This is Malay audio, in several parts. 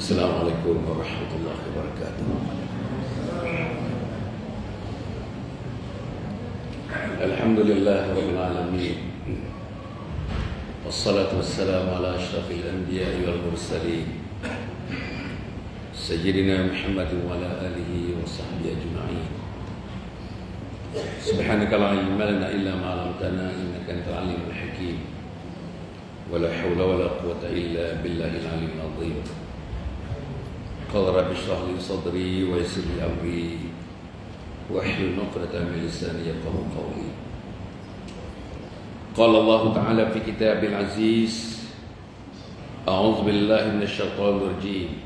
Assalamualaikum warahmatullahi wabarakatuh. Alhamdulillah rabbil alamin. Wassalatu wassalamu ala asyrafil anbiya'i wal mursalin. Sayyidina Muhammad wa ala alihi wa sahbihi ajma'in. Subhanaka la ilma lana illa ma 'allamtana innaka antal alimul hakim. Wa la hawla wa la quwwata illa billahil aliyyil 'azim. Qala rabbi shrah li sadri wa yassir li amri wahlul 'uqdatam min lisani yafqahu qawli. Qala Allah Ta'ala fi kitabil aziz, a'udzu billahi minasy syaithanir rajim.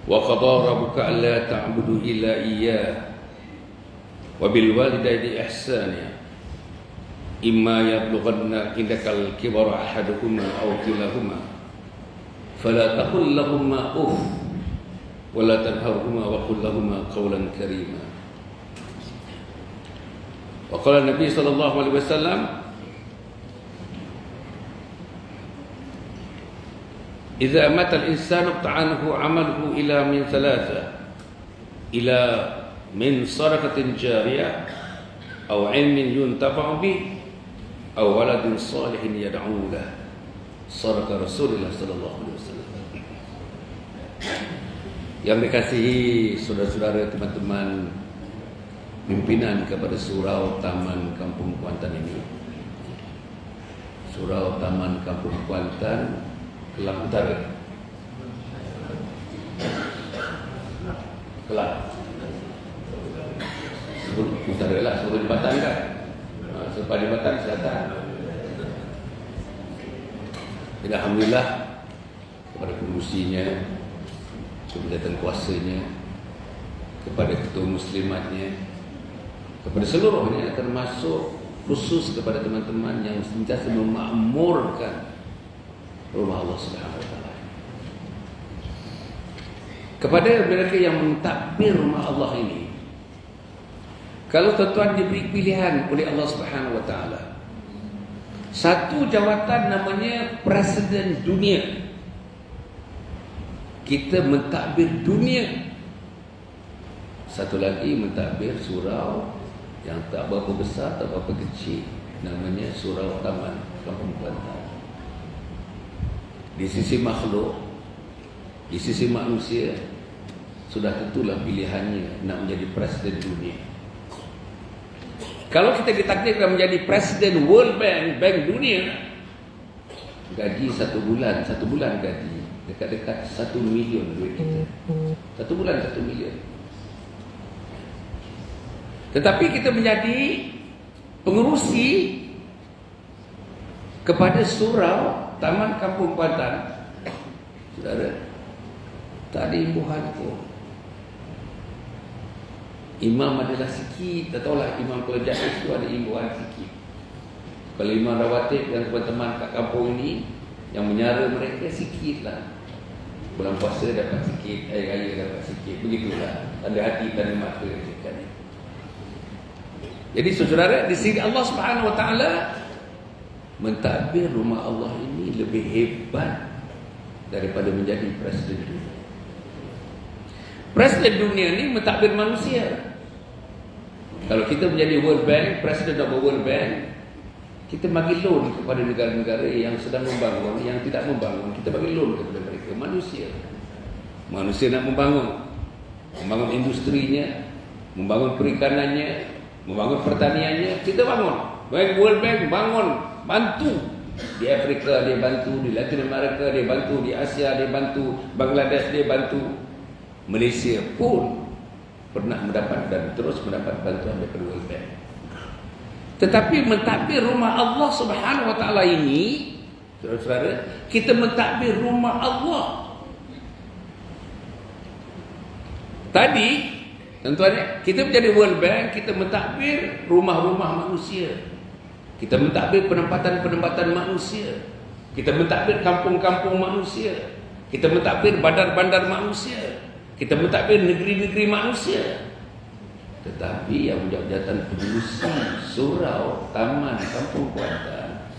Wa qada rabbuka alla ta'budu illa iyyah wa bil walidayni ihsana imma yablughanna indakal kibara ahaduhuma aw kilahuma فلا تقل لهما أف ولا تنهرهما وقل لهما قولا كريما. وقال النبي صلى الله عليه وسلم إذا مات الإنسان اقطعنه عمله إلى من ثلاثة، إلى من صدقة جارية أو علم ينتفع به أو ولد صالح يدعو له. Sadaqah Rasulullah sallallahu alaihi wasallam. Yang dikasihi saudara-saudara, teman-teman pimpinan kepada Surau Taman Kampung Kuantan ini. Surau Taman Kampung Kuantan, Kelang Utara. Kelang Utara lah, sebelum Jabatan kan? Sebelum Jabatan Selatan. Alhamdulillah kepada pengurusinya, kepada kuasanya, kepada ketua muslimatnya, kepada seluruhnya, termasuk khusus kepada teman-teman yang sentiasa memakmurkan rumah Allah Subhanahu Wa Taala. Kepada mereka yang mentadbir rumah Allah ini, kalau tuan-tuan diberi pilihan oleh Allah Subhanahu Wa Taala, satu jawatan namanya Presiden Dunia, kita mentadbir dunia. Satu lagi mentadbir surau yang tak berapa besar, tak berapa kecil, namanya Surau Taman Kampung Kuantan. Di sisi makhluk, di sisi manusia, sudah tentulah pilihannya nak menjadi Presiden Dunia. Kalau kita ditakdirkan menjadi Presiden World Bank, Bank Dunia, gaji satu bulan gaji dekat-dekat 1 million duit kita. Satu bulan 1 million. Tetapi kita menjadi pengurusi kepada Surau Taman Kampung Kuantan, saudara, tak ada imbuhan pun. Imam adalah sikit, tak tahulah imam kalau jahis itu ada imbuhan sikit. Kalau imam rawatib dan teman-teman kat kampung ini yang menyara mereka sikitlah. Bulan puasa dapat sikit, hari raya dapat sikit, begitulah. Tanda hati, tanda mata cakapnya. Jadi saudara, di sini Allah Subhanahu Wa Taala mentadbir rumah Allah ini lebih hebat daripada menjadi Presiden Dunia. Presiden Dunia ini mentadbir manusia. Kalau kita menjadi World Bank, Presiden of World Bank, kita bagi loan kepada negara-negara yang sedang membangun, yang tidak membangun, kita bagi loan kepada mereka. Manusia nak membangun industrinya, membangun perikanannya, membangun pertaniannya, kita bangun. World Bank bangun, bantu. Di Afrika dia bantu, di Latin America dia bantu, di Asia dia bantu, Bangladesh dia bantu. Malaysia pun pernah mendapat dan terus mendapat bantuan daripada World Bank. Tetapi mentadbir rumah Allah Subhanahu Wa Taala ini, saudara-saudara, kita mentadbir rumah Allah. Tadi, tentunya kita menjadi World Bank, kita mentadbir rumah-rumah manusia. Kita mentadbir penempatan-penempatan manusia. Kita mentadbir kampung-kampung manusia. Kita mentadbir bandar-bandar manusia. Kita mentadbir negeri-negeri manusia. Tetapi yang jabatan pengurusi Surau Taman Kampung Kuantan,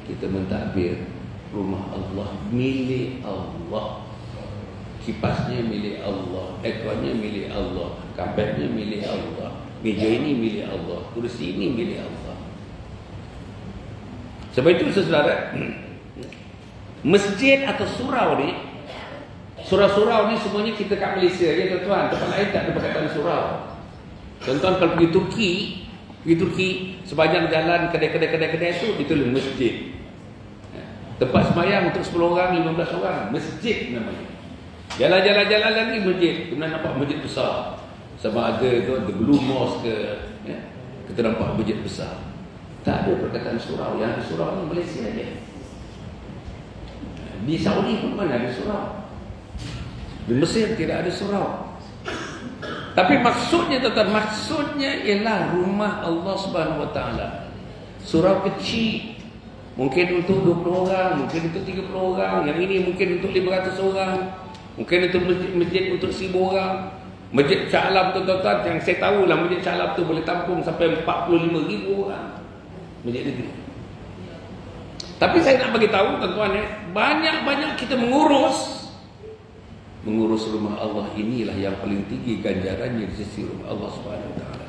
kita mentadbir rumah Allah, milik Allah Kipasnya milik Allah, airconnya milik Allah, kapetnya milik Allah, meja ini milik Allah, kursi ini milik Allah. Sebab itu saudara, masjid atau surau ni, surau-surau ni semuanya kita kat Malaysia je tuan-tuan. Tempat lain tak ada perkataan surau. Tuan-tuan kalau pergi Turki, sepanjang jalan kedai-kedai itu, itulah masjid. Tempat semayang untuk 10 orang, 15 orang, masjid namanya. Jalan-jalan lagi masjid, kemudian nampak masjid besar. Sama ada tu, the Blue Mosque ke, ya? Kita nampak masjid besar. Tak ada perkataan surau. Yang ada surau ni Malaysia je. Di Saudi pun mana ada surau. Di Mesir tidak ada surau. Tapi maksudnya tuan-tuan, maksudnya ialah rumah Allah Subhanahu Wa Taala. Surau kecil, mungkin untuk 20 orang, mungkin untuk 30 orang, yang ini mungkin untuk 500 orang, mungkin untuk masjid untuk 1000 orang. Masjid Shah Alam tuan-tuan, yang saya tahu lah Masjid Shah Alam tu boleh tampung sampai 45,000 orang. Masjid negeri. Tapi saya nak bagi tahu tuan-tuan, banyak-banyak kita mengurus rumah Allah, inilah yang paling tinggi ganjarannya di sisi rumah Allah Subhanahu Wa Taala.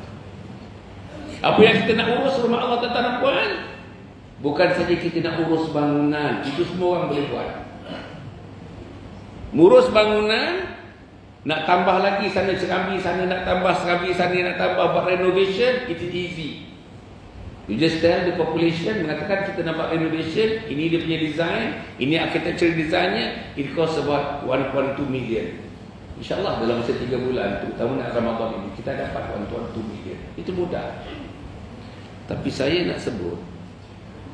Apa yang kita nak urus rumah Allah tuan-tuan puan? Bukan saja kita nak urus bangunan, itu semua orang boleh buat. Ngurus bangunan, nak tambah lagi sana serambi, sana nak tambah serambi, sana nak tambah buat renovation, it is easy. You just tell the population, mengatakan kita nak buat renovation, ini dia punya design, ini architecture designnya, it cost about 1.2 million. InsyaAllah dalam masa 3 bulan, terutama nak Ramadan ini, kita dapat 1.2 million. Itu mudah. Tapi saya nak sebut,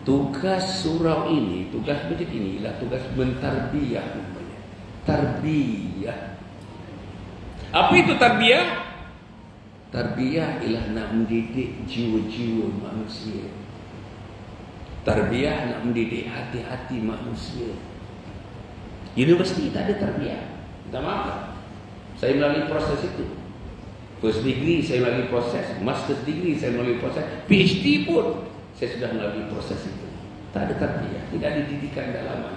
tugas surau ini, tugas masjid ini ialah tugas mentarbiyah namanya. Tarbiyah. Apa itu tarbiyah? Tarbiyah ialah nak mendidik jiwa-jiwa manusia. Tarbiyah nak mendidik hati-hati manusia. Universiti tak ada tarbiyah. Minta maaf. Saya melalui proses itu. First degree saya melalui proses, master's degree saya melalui proses, PhD pun saya sudah melalui proses itu. Tak ada tarbiyah, tidak ada didikan dalaman.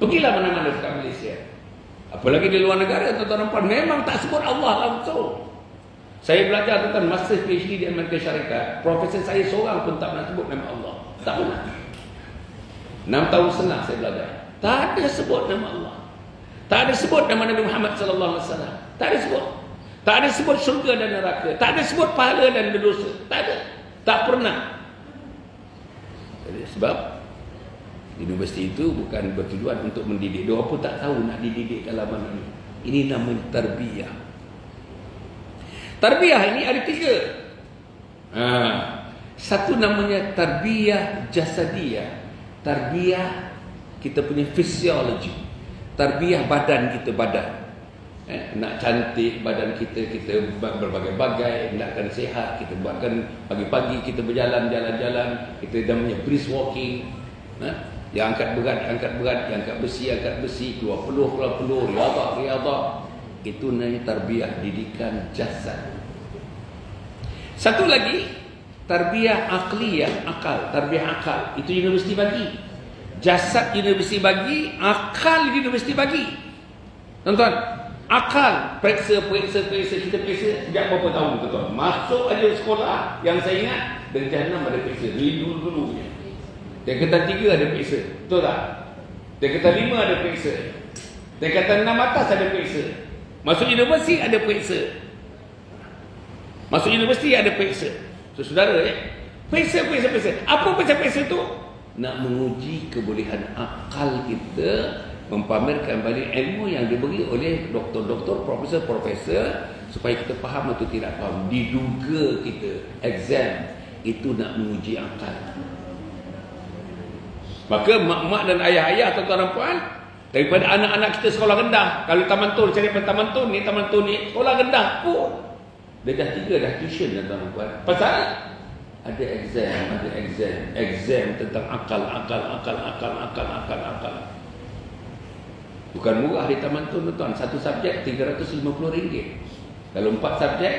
Pergilah mana-mana dekat Malaysia. Apalagi di luar negara, tuan-tuan nampak memang tak sebut Allah langsung. Saya belajar tentang master PhD di Amerika Syarikat, profesor saya seorang pun tak pernah sebut nama Allah. Tak pernah. 6 tahun setengah saya belajar. Tak ada sebut nama Allah. Tak ada sebut nama Nabi Muhammad sallallahu alaihi wasallam. Tak ada sebut. Tak ada sebut syurga dan neraka. Tak ada sebut pahala dan dosa. Tak ada. Tak pernah. Jadi sebab universiti itu bukan bertujuan untuk mendidik. Dia pun tak tahu nak dididik dalam mana ini. Ini namanya tarbiyah. Tarbiyah ini ada 3. Satu namanya tarbiyah jasadiyah. Tarbiyah kita punya fisiologi. Tarbiyah badan kita, badan. Nak cantik badan kita, kita berbagai-bagai, nakkan sihat, kita buatkan pagi-pagi kita berjalan-jalan-jalan, kita namanya brisk walking. Yang angkat berat, yang angkat besi, keluar peluh, riadah. Itu namanya tarbiyah, didikan jasad. Satu lagi, tarbiyah akliyah, akal, tarbiyah akal. Itu universiti bagi. Jasad universiti bagi, akal universiti bagi. Tuan-tuan, akal, periksa, kita periksa sejak berapa tahun tuan-tuan. Masuk aja sekolah, yang saya ingat, dari Jahannam ada periksa, dulu-dulunya. Tingkatan 3 ada periksa, betul tak? Tingkatan 5 ada periksa, tingkatan 6 atas ada periksa. Masuk universiti ada periksa. Masuk universiti ada periksa. So, saudara periksa. Apa periksa tu? Nak menguji kebolehan akal kita, mempamerkan balik ilmu yang diberi oleh doktor-doktor, profesor-profesor, supaya kita faham atau tidak faham. Diduga kita exam itu nak menguji akal. Maka mak-mak dan ayah-ayah, tuan-tuan dan puan, daripada anak-anak kita sekolah rendah, kalau taman tun, cari taman tun ni, sekolah rendah pun dia dah 3 dah tuition, tuan-tuan dan puan. Pasal ada exam tentang akal. Bukan murah di taman tun, tuan-tuan. Satu subjek RM350. Kalau 4 subjek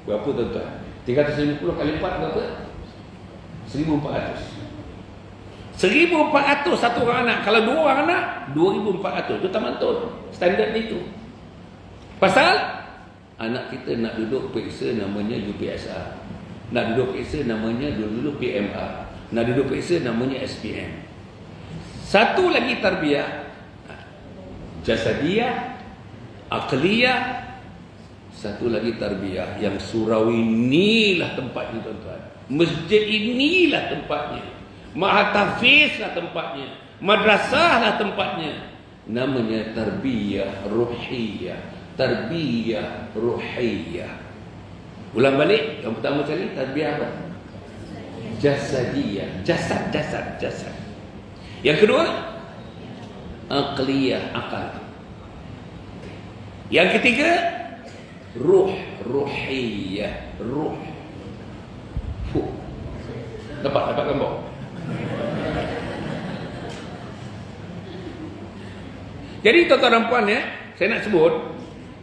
berapa, tuan-tuan? 350 kali 4 berapa? 1,400. 1,400 satu orang anak. Kalau 2 orang anak, 2,400. Itu taman tun. Standard itu. Pasal anak kita nak duduk periksa namanya UPSR. Nak duduk periksa namanya dulu PMR. Nak duduk periksa namanya SPM. Satu lagi tarbiyah jasadiyah, akliyah. Satu lagi tarbiyah yang surau inilah tempatnya tuan-tuan. Masjid inilah tempatnya. Ma'atafiz lah tempatnya. Madrasah lah tempatnya. Namanya tarbiyah ruhiyah. Tarbiyah ruhiyah. Ulang balik. Yang pertama kali tarbiyah apa? Jasadiyah. Jasad. Yang kedua aqliyah, akal. Yang ketiga ruhiyah, ruh. Dapat gambar. Jadi tuan-tuan dan puan ya, saya nak sebut,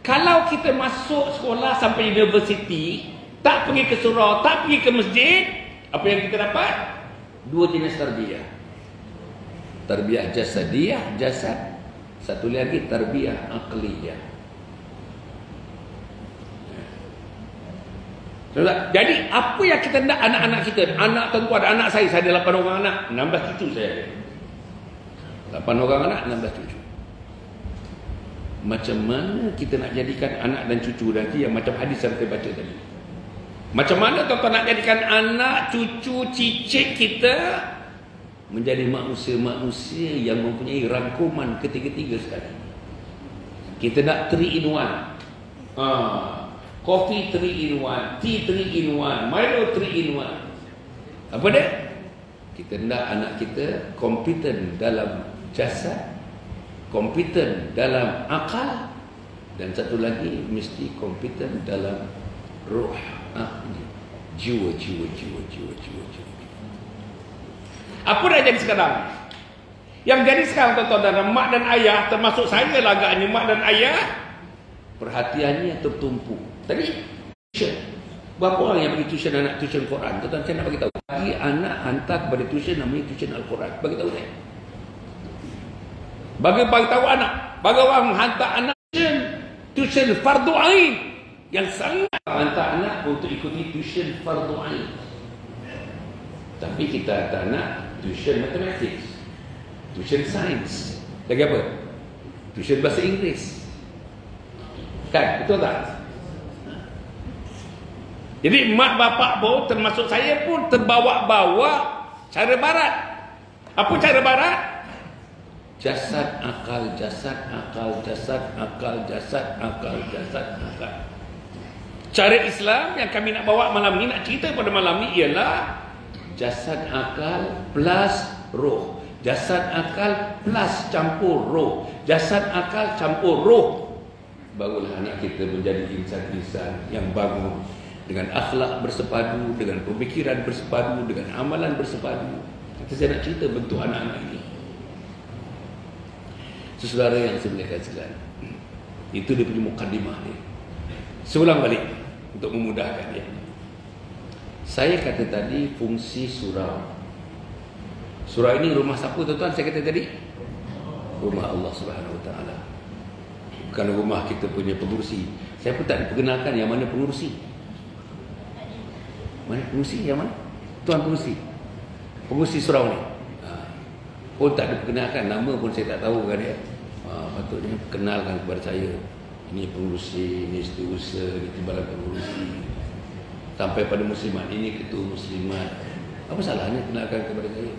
kalau kita masuk sekolah sampai universiti, tak pergi ke surau, tak pergi ke masjid, apa yang kita dapat? 2 jenis tarbiyah. Tarbiyah jasadiyah, jasad. Satu lagi tarbiyah aqliyah. Jadi apa yang kita nak anak-anak kita, anak tuan-tuan, anak saya ada 8 orang anak, 16 cucu saya ada. 8 orang anak, 16 cucu. Macam mana kita nak jadikan anak dan cucu nanti yang macam hadis yang saya baca tadi? Macam mana tuan-tuan nak jadikan anak, cucu, cicit kita menjadi manusia-manusia yang mempunyai rangkuman ketiga-tiga sekali? Kita nak 3 in 1. Coffee 3 in 1, tea 3 in 1, Milo 3 in 1. Apa dia? Kita nak anak kita kompeten dalam jasad, kompeten dalam akal, dan satu lagi mesti kompeten dalam roh, jiwa. Apa dah jadi sekarang? Yang jadi sekarang tuan-tuan dan mak dan ayah, termasuk saya lah agaknya mak dan ayah, perhatiannya tertumpu. Tadi tuition. Berapa orang yang pergi tuition anak tuition Quran? Tuan-tuan saya nak bagi tahu. Bagi anak hantar kepada tuition namanya tuition Al-Quran. Bagi tahu saya. Bagi tahu anak. Bagi orang hantar anak tuition fardu ain yang sangat hantar anak untuk ikuti tuition fardu ain. Tapi kita hantar anak tuition mathematics, tuition science, lagi apa? Tuition bahasa Inggeris. Kan? Betul tak? Jadi mak bapak pun termasuk saya pun terbawa-bawa cara barat. Apa cara barat? Jasad, akal, jasad, akal, jasad, akal, jasad, akal, jasad, akal. Cara Islam yang kami nak bawa malam ni, nak cerita pada malam ni ialah jasad, akal plus roh. Jasad, akal plus campur roh. Jasad, akal campur roh. Barulah anak kita menjadi insan-insan yang bangun, dengan akhlak bersepadu, dengan pemikiran bersepadu, dengan amalan bersepadu. Kita saya nak cerita bentuk anak-anak ini. Saudara yang saya muliakan sekalian, itu dia punya mukadimah dia. Seulang balik untuk memudahkan dia. Saya kata tadi fungsi surau. Surau ini rumah siapa tuan-tuan? Saya kata tadi rumah Allah Subhanahu Wa Taala. Bukan rumah kita punya pengurusi. Saya pun tak diperkenalkan yang mana pengurusi. Mana pengurusi? Yang mana? Tuan pengurusi. Pengurusi surau ni. Pun tak diperkenalkan. Nama pun saya tak tahu kan dia. Patutnya kenalkan kepada saya. Ini pengurusi, ini setiausaha, ini timbalan pengurusi. Sampai pada muslimat, ini ketua muslimat. Apa salahnya kenalkan kepada saya?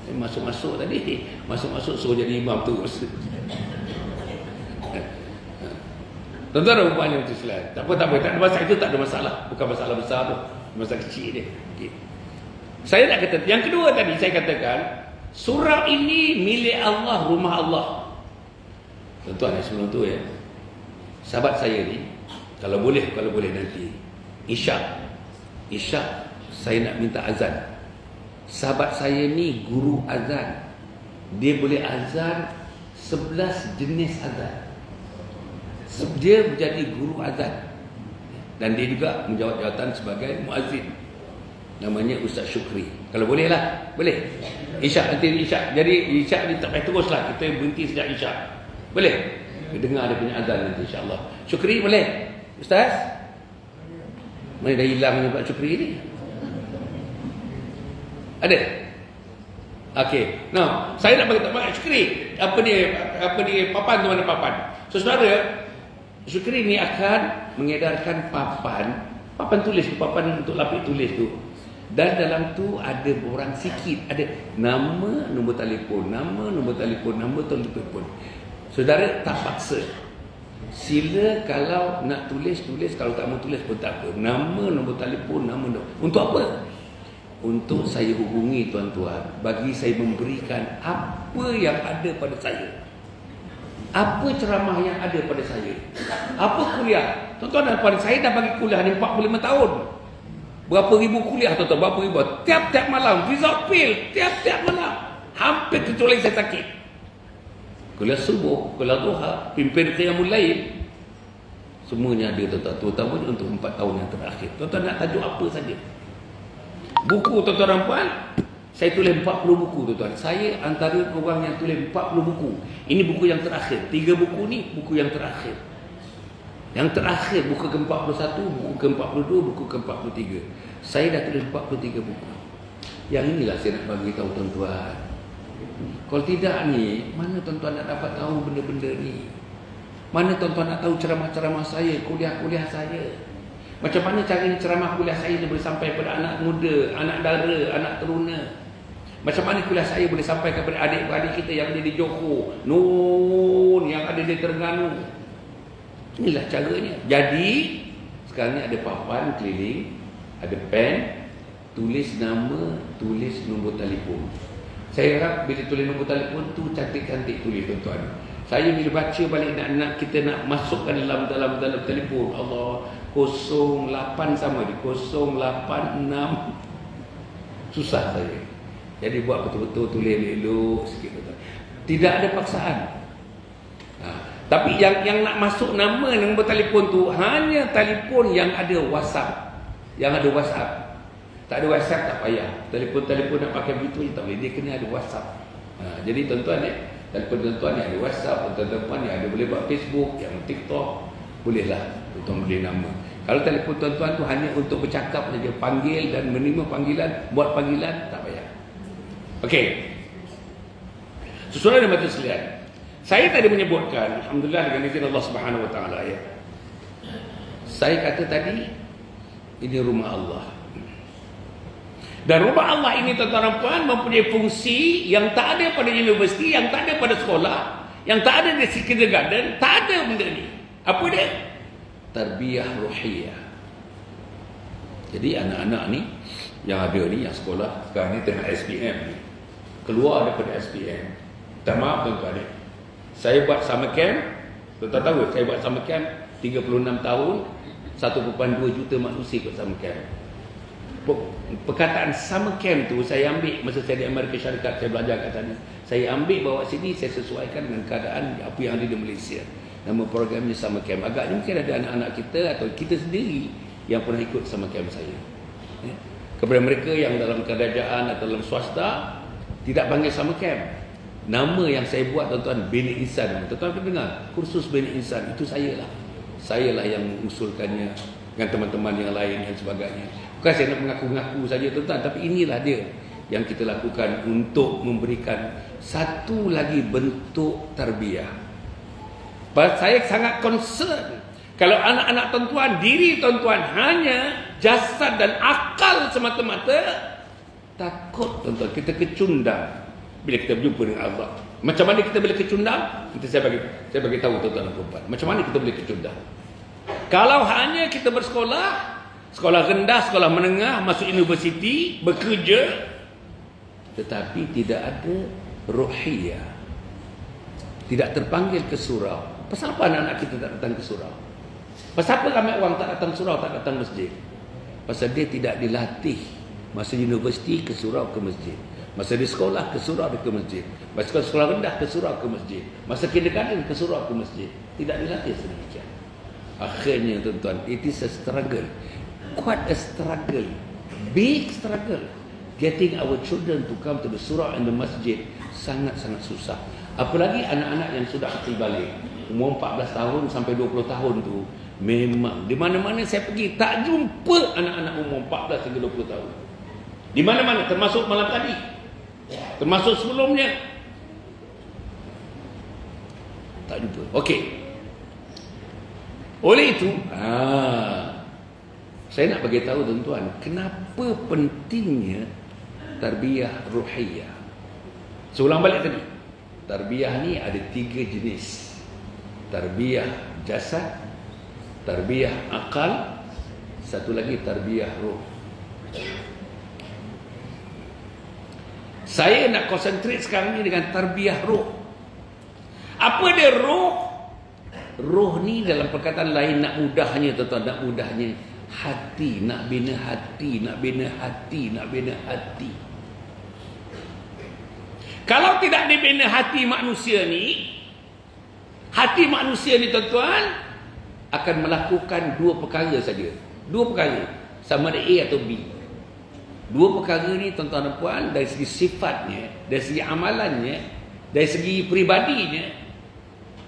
Saya masuk-masuk tadi. Masuk-masuk suruh jadi imam terus. Tuan-tuan dan puan yang Islam. Tak apa. Tak ada masalah itu, tak ada masalah. Bukan masalah besar tu. Masalah kecil dia. Okay. Saya nak kata, yang kedua tadi saya katakan, surau ini milik Allah, rumah Allah. Tuan-tuan sebelum tu ya. Sahabat saya ni, kalau boleh nanti Isyak saya nak minta azan. Sahabat saya ni guru azan. Dia boleh azan 11 jenis azan. Dia menjadi guru azan dan dia juga menjawab jawatan sebagai muazzin. Namanya Ustaz Syukri. Kalau boleh lah, boleh. Isyak nanti Isyak. Jadi Isyak ni tak payah teruslah. Kita berhenti sejak Isyak. Boleh? Kita dengar dia punya azan nanti insya-Allah. Syukri boleh? Ustaz? Mana dah hilangnya Pak Syukri ni? Ada? Okey. Nah, saya nak bagi tahu Pak Syukri. Apa dia papan tu mana papan? So, saudara, Syukri ni akan mengedarkan papan tulis tu, papan untuk lapis tulis tu. Dan dalam tu ada borang sikit, ada nama, nombor telefon, nama, nombor telefon, nombor telefon. Saudara tak paksa. Sila kalau nak tulis, kalau tak mau tulis pun tak apa. Nama, nombor telefon, nama. Untuk apa? Untuk saya hubungi tuan-tuan, bagi saya memberikan apa yang ada pada saya. Apa ceramah yang ada pada saya? Apa kuliah? Tuan-tuan dan puan, saya dah bagi kuliah ni 45 tahun. Berapa ribu kuliah tuan-tuan, berapa ribu. Tiap-tiap malam, result fail, tiap-tiap malam. Hampir kecuali saya sakit. Kuliah subuh, kuliah duha, pimpin qiyamul lail. Semuanya ada tuan-tuan, terutamanya untuk 4 tahun yang terakhir. Tuan-tuan nak tajuk apa saja. Buku tuan-tuan dan puan, saya tulis 40 buku tuan-tuan. Saya antara orang yang tulis 40 buku. Ini buku yang terakhir. 3 buku ni buku yang terakhir. Yang terakhir buku ke-41, buku ke-42, buku ke-43. Saya dah tulis 43 buku. Yang inilah saya nak bagi tahu tuan-tuan. Kalau tidak ni, mana tuan-tuan nak dapat tahu benda-benda ni? Mana tuan-tuan nak tahu ceramah-ceramah saya, kuliah-kuliah saya? Macam mana caranya ceramah kuliah saya boleh sampai pada anak muda, anak dara, anak teruna? Macam mana kuliah saya boleh sampai kepada adik-beradik kita yang ada di Johor, Nun, yang ada di Terengganu? Inilah caranya. Jadi sekarang ni ada papan keliling, ada pen, tulis nama, tulis nombor telefon. Saya harap bila tulis nombor telefon tu cantik-cantik tulis tuan-tuan. Saya bila baca balik nak kita nak masukkan dalam telefon, Allah, 08 sama di 086. Susah saya. Jadi buat betul-betul tulis elok sikit tuan-tuan. Tidak ada paksaan. Tapi yang nak masuk nama nombor telefon tu hanya telefon yang ada WhatsApp. Yang ada WhatsApp. Tak ada WhatsApp tak payah. Telefon nak pakai begitu je tak boleh. Dia kena ada WhatsApp. Jadi tuan-tuan telefon tuan-tuan ni ada WhatsApp, tuan-tuan ni ada boleh buat Facebook, yang TikTok, bolehlah tuan-tuan boleh nama. Kalau telefon tuan-tuan tu hanya untuk bercakap saja, panggil dan menerima panggilan, buat panggilan, tak payah. Okey. Saudara dan majelis sekalian, saya tadi menyebutkan, alhamdulillah dengan izin Allah Subhanahu Wa Taala ya. Saya kata tadi ini rumah Allah. Dan rumah Allah ini tuan-tuan dan puan mempunyai fungsi yang tak ada pada universiti, yang tak ada pada sekolah, yang tak ada di kindergarten, tak ada benda ni. Apa dia? Tarbiyah ruhiyah. Jadi anak-anak ni yang ada ni, yang sekolah sekarang ni tengah SPM ni, keluar daripada SPM. Tak maaf tuan-tuan ni, saya buat summer camp. Tuan-tuan tahu saya buat summer camp 36 tahun, 1.2 juta manusia ikut summer camp. Perkataan summer camp tu saya ambil masa saya di Amerika Syarikat, saya belajar kat sana. Saya ambil bawa sini, saya sesuaikan dengan keadaan apa yang ada di Malaysia. Nama programnya summer camp. Agaknya mungkin ada anak-anak kita atau kita sendiri yang pernah ikut summer camp saya. Kepada mereka yang dalam kerajaan atau dalam swasta tidak panggil summer camp. Nama yang saya buat tuan-tuan, Bina Insan. Tuan-tuan pernah dengar kursus Bina Insan? Itu sayalah. Sayalah yang mengusulkannya dengan teman-teman yang lain dan sebagainya. Bukan saya nak mengaku-ngaku saja tuan-tuan, tapi inilah dia yang kita lakukan untuk memberikan satu lagi bentuk tarbiyah. Saya sangat concern kalau anak-anak tuan-tuan, diri tuan-tuan hanya jasad dan akal semata-mata, takut tuan-tuan kita kecundang bila kita berjumpa dengan Allah. Macam mana kita boleh kecundang? Saya bagi tahu tuan-tuan dan puan. Macam mana kita boleh kecundang? Kalau hanya kita bersekolah, sekolah rendah, sekolah menengah, masuk universiti, bekerja, tetapi tidak ada ruhiyah, tidak terpanggil ke surau. Pasal apa anak-anak kita tak datang ke surau? Pasal apa ramai orang tak datang surau, tak datang masjid? Pasal dia tidak dilatih. Masa universiti ke surau ke masjid, masa di sekolah ke surau ke masjid, masa sekolah rendah ke surau ke masjid, masa kindergarten ke surau ke masjid. Tidak dilatih sedemikian. Akhirnya tuan-tuan, it is a struggle. Quite a struggle Big struggle. Getting our children to come to the surah and the masjid sangat-sangat susah. Apalagi anak-anak yang sudah akil balik, umur 14 tahun sampai 20 tahun tu, memang di mana-mana saya pergi tak jumpa anak-anak umur 14 hingga 20 tahun. Di mana-mana, termasuk malam tadi, termasuk sebelumnya, tak jumpa. Okey. Oleh itu, saya nak bagi tahu tuan-tuan, kenapa pentingnya tarbiyah ruhiyah. Seulang balik tadi, tarbiyah ni ada 3 jenis. Tarbiyah jasad, tarbiyah akal, satu lagi tarbiyah roh. Saya nak konsentrate sekarang ni dengan tarbiyah roh. Apa dia roh? Roh ni dalam perkataan lain, nak mudahnya tuan-tuan, nak mudahnya hati, nak bina hati, nak bina hati, nak bina hati. Kalau tidak dibina hati manusia ni tuan-tuan akan melakukan 2 perkara saja. 2 perkara, sama ada A atau B. 2 perkara ni tuan-tuan dan puan, dari segi sifatnya, dari segi amalannya, dari segi peribadinya,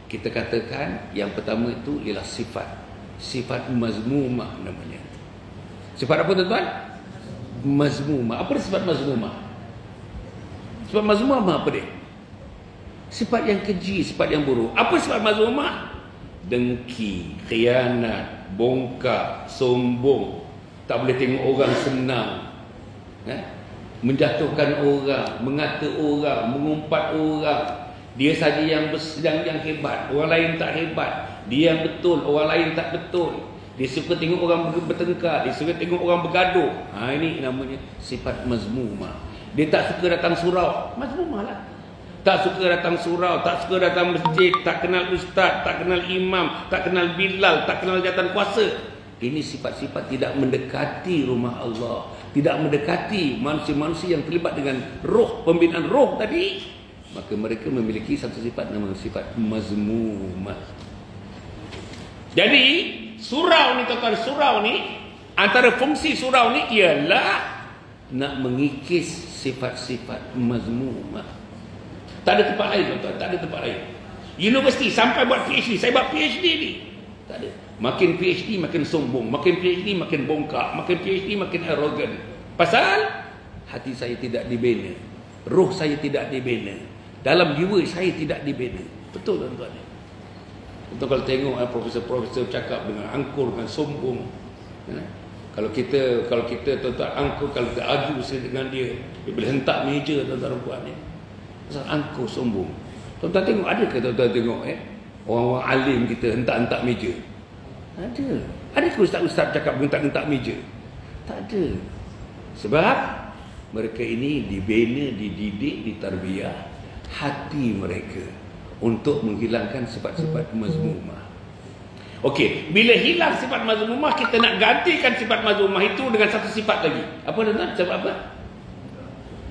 kita katakan yang pertama itu ialah sifat mazmumah namanya. Sifat apa tuan-tuan? Mazmumah. Apa sifat mazmumah? Sifat mazmumah apa dia? Sifat yang keji, sifat yang buruk. Apa sifat mazmumah? Dengki, khianat, bongkar, sombong, tak boleh tengok orang senang, menjatuhkan orang, mengata orang, mengumpat orang. Dia saja yang hebat, orang lain tak hebat. Dia yang betul, orang lain tak betul. Dia suka tengok orang bertengkar, dia suka tengok orang bergaduh. Ini namanya sifat mazmumah. Dia tak suka datang surau, mazmumah lah. Tak suka datang surau, tak suka datang masjid, tak kenal ustaz, tak kenal imam, tak kenal bilal, tak kenal jawatan kuasa. Ini sifat-sifat tidak mendekati rumah Allah, tidak mendekati manusia-manusia yang terlibat dengan roh, pembinaan roh tadi. Maka mereka memiliki satu sifat, nama sifat mazmumah. Jadi surau ni tuan-tuan, surau ni, antara fungsi surau ni ialah nak mengikis sifat-sifat mazmumah. Tak ada tempat lain tuan-tuan, tak ada tempat lain. Universiti sampai buat PhD, saya buat PhD ni, tak ada. Makin PhD makin sombong, makin PhD makin bongkak, makin PhD makin arrogant. Pasal hati saya tidak dibina, roh saya tidak dibina, dalam jiwa saya tidak dibina. Betul tuan-tuan. Betul kalau tengok profesor-profesor cakap dengan angkur, dengan sombong. Kalau kita tuan-tuan angkur, kalau kita adu dengan dia boleh hentak meja tuan-tuan puan ni. Pasal angkur sombong. Tuan-tuan tengok, ada ke tuan-tuan tengok orang-orang alim kita hentak-hentak meja? Ada. Ada ke ustaz-ustaz cakap hentak-hentak meja? Tak ada. Sebab mereka ini dibina, dididik, ditarbiyah hati mereka untuk menghilangkan sifat-sifat mazmumah. Okey, bila hilang sifat mazmumah, kita nak gantikan sifat mazmumah itu dengan satu sifat lagi. Apa tuan-tuan? Sifat apa?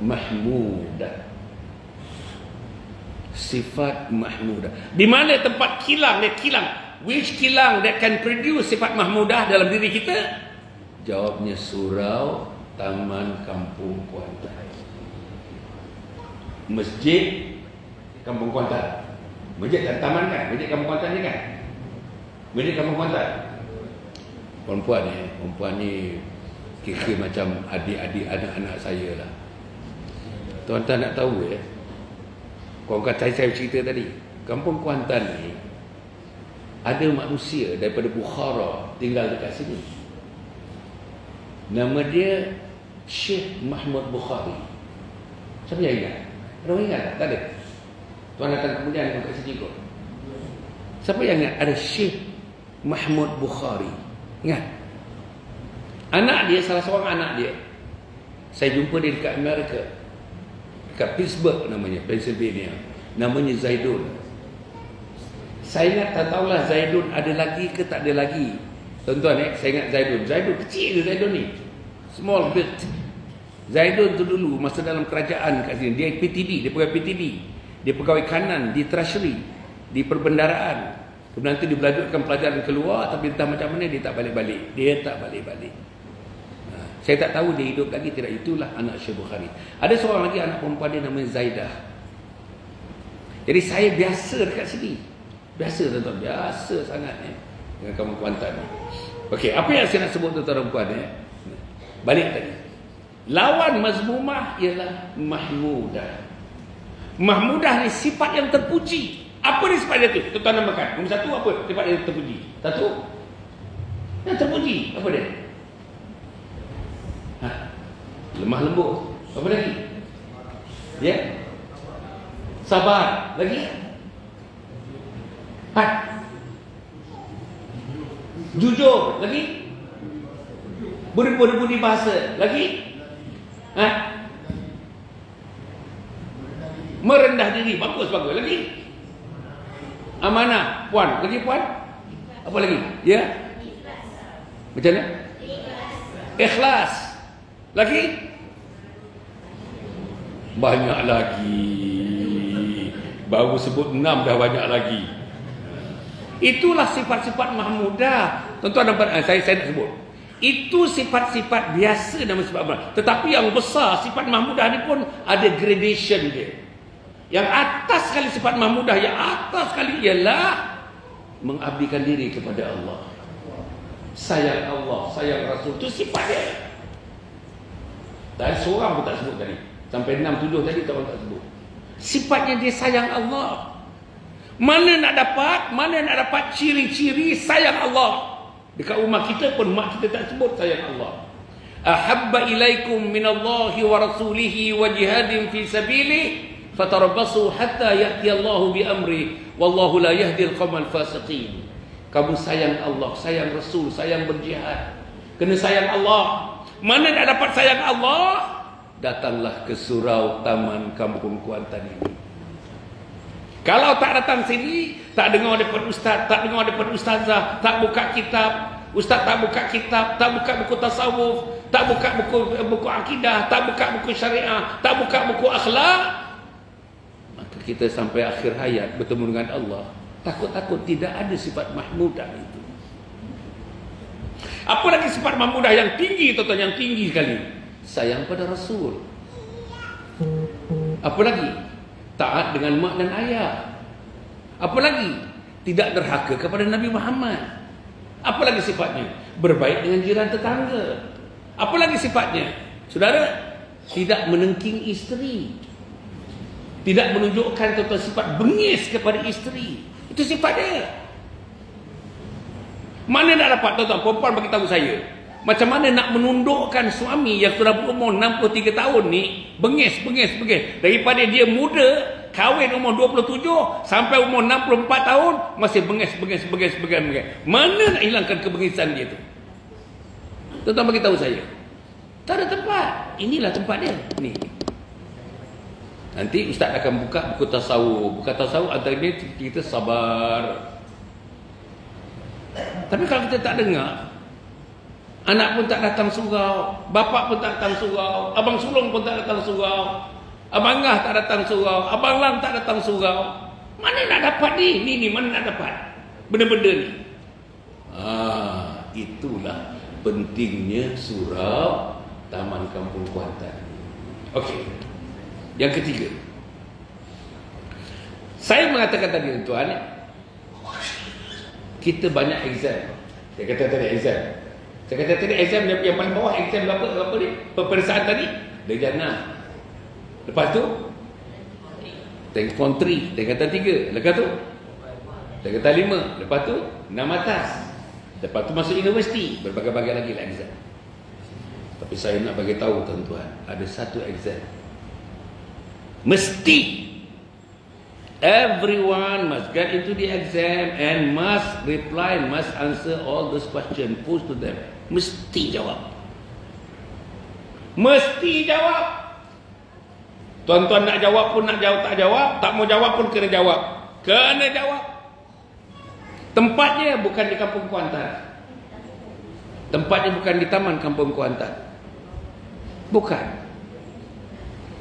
Mahmudah. Sifat mahmudah. Di mana tempat kilang? Dia kilang. Which kilang that can produce sifat mahmudah dalam diri kita? Jawabnya surau, taman, kampung Kuantan. Masjid, kampung Kuantan. Masjid dan taman kan? Masjid kampung Kuantan ni kan? Masjid kampung Kuantan. Perempuan ni kira macam adik-adik anak-anak saya lah. Tuan-tuan nak tahu korang kata saya cerita tadi, kampung Kuantan ni ada manusia daripada Bukhara tinggal dekat sini. Nama dia Syekh Mahmud Bukhari. Siapa yang ingat? Ada orang ingat tak? Tak ada. Tuan datang kemudian kat sini kot. Siapa yang ingat ada Syekh Mahmud Bukhari? Ingat? Anak dia, salah seorang anak dia, saya jumpa dia dekat Amerika, dekat Pittsburgh namanya, Pennsylvania. Namanya Zaidun. Saya ingat, tak tahulah Zaidun ada lagi ke tak ada lagi. Tuan-tuan saya ingat Zaidun. Zaidun kecil je Zaidun ni. Small bit. Zaidun tu dulu masa dalam kerajaan kat sini, dia PTD, dia pegawai PTD. Dia pegawai kanan di Treasury, di perbendaraan. Kemudian nanti dia belajarkan pelajaran keluar, tapi entah macam mana dia tak balik-balik. Saya tak tahu dia hidup lagi tidak. Itulah anak Syekh Bukhari. Ada seorang lagi anak perempuan dia namanya Zaidah. Jadi saya biasa dekat sini. Biasa tuan-tuan, biasa sangat dengan kamu Kuantan. Okey, apa yang saya nak sebut tuan-tuan dan puan balik tadi. Lawan mazmumah ialah mahmudah. Mahmudah ni sifat yang terpuji. Apa ni sifat dia tu? Tuan-tuan namakan. Nombor satu apa sifat yang terpuji? Satu yang terpuji. Apa dia? Lemah lembut. Apa lagi? Ya? Sabar. Lagi? Jujur. Lagi? Budi bahasa. Lagi? Merendah diri. Bagus. Lagi? Amanah. Puan. Lagi puan? Apa lagi? Ya? Macam mana? Ikhlas. Lagi? Banyak lagi. Baru sebut 6 dah banyak lagi. Itulah sifat-sifat mahmudah. Tuan-tuan dapat saya nak sebut. Itu sifat-sifat biasa nama sifat mahmudah. Tetapi yang besar sifat mahmudah ni pun ada gradation dia. Yang atas sekali sifat mahmudah, yang atas sekali ialah mengabdikan diri kepada Allah. Sayang Allah, sayang Rasul. Itu sifat dia. Dan seorang pun tak sebut tadi. Sampai 6, 7 tadi tak orang tak sebut. Sifatnya dia sayang Allah. Mana nak dapat ciri-ciri sayang Allah. Dekat rumah kita pun mak kita tak sebut sayang Allah. Ahabba ilaikum minallahi wa rasulihi wa jihadin fi sabilihi fatarabbasu hatta ya'ti Allahu bi amri wallahu la yahdil qaumal fasiqin. Kamu sayang Allah, sayang Rasul, sayang berjihad. Kena sayang Allah. Mana nak dapat sayang Allah? Datanglah ke surau Taman Kampung Kuantan ini. Kalau tak datang sini, tak dengar daripada ustaz, tak dengar daripada ustazah, tak buka kitab, ustaz tak buka kitab, tak buka buku tasawuf, tak buka buku akidah, tak buka buku syariah, tak buka buku akhlak, maka kita sampai akhir hayat bertemu dengan Allah, takut-takut tidak ada sifat mahmudah itu. Apa lagi sifat mahmudah yang tinggi, tuan-tuan, yang tinggi sekali? Sayang pada Rasul. Apa lagi? Taat dengan mak dan ayah. Apa lagi? Tidak derhaka kepada Nabi Muhammad. Apa lagi sifatnya? Berbaik dengan jiran tetangga. Apa lagi sifatnya? Saudara, tidak menengking isteri. Tidak menunjukkan tuan-tuan sifat bengis kepada isteri. Itu sifat dia. Mana nak dapat, tuan-tuan? Perempuan bagi tahu saya. Macam mana nak menundukkan suami yang sudah berumur 63 tahun ni bengis. Daripada dia muda, kahwin umur 27 sampai umur 64 tahun masih bengis. Mana nak hilangkan kebengisan dia tu? Tuan-tuan bagi tahu saya. Tak ada tempat. Inilah tempat dia. Ni. Nanti ustaz akan buka buku tasawuf. Buku tasawuf antaranya kita sabar. Tapi kalau kita tak dengar, anak pun tak datang surau, bapak pun tak datang surau, abang sulung pun tak datang surau, abang Ngah tak datang surau, abang Lang tak datang surau. Mana nak dapat ni? Mana nak dapat benda-benda ni? Itulah pentingnya surau Taman Kampung Kuantan. Okey. Yang ketiga, saya mengatakan tadi, tuan, kita banyak exam. Saya kata tadi exam. Saya kata tadi exam yang paling bawah, exam berapa ni? Peperiksaan tadi darjah 6. Lepas tu telefon 3, dia kata 3. Lepas tu dia kata 5. Lepas tu 6 atas. Lepas tu masuk universiti, berbagai-bagai lagi lah exam. Tapi saya nak bagi tahu tuan-tuan, ada satu exam mesti everyone must get into the exam and must reply, must answer all those questions posed to them. Mesti jawab. Mesti jawab. Tuan-tuan nak jawab pun nak jawab, tak jawab, tak mau jawab pun kena jawab. Kena jawab. Tempatnya bukan di Kampung Kuantan. Tempatnya bukan di Taman Kampung Kuantan. Bukan.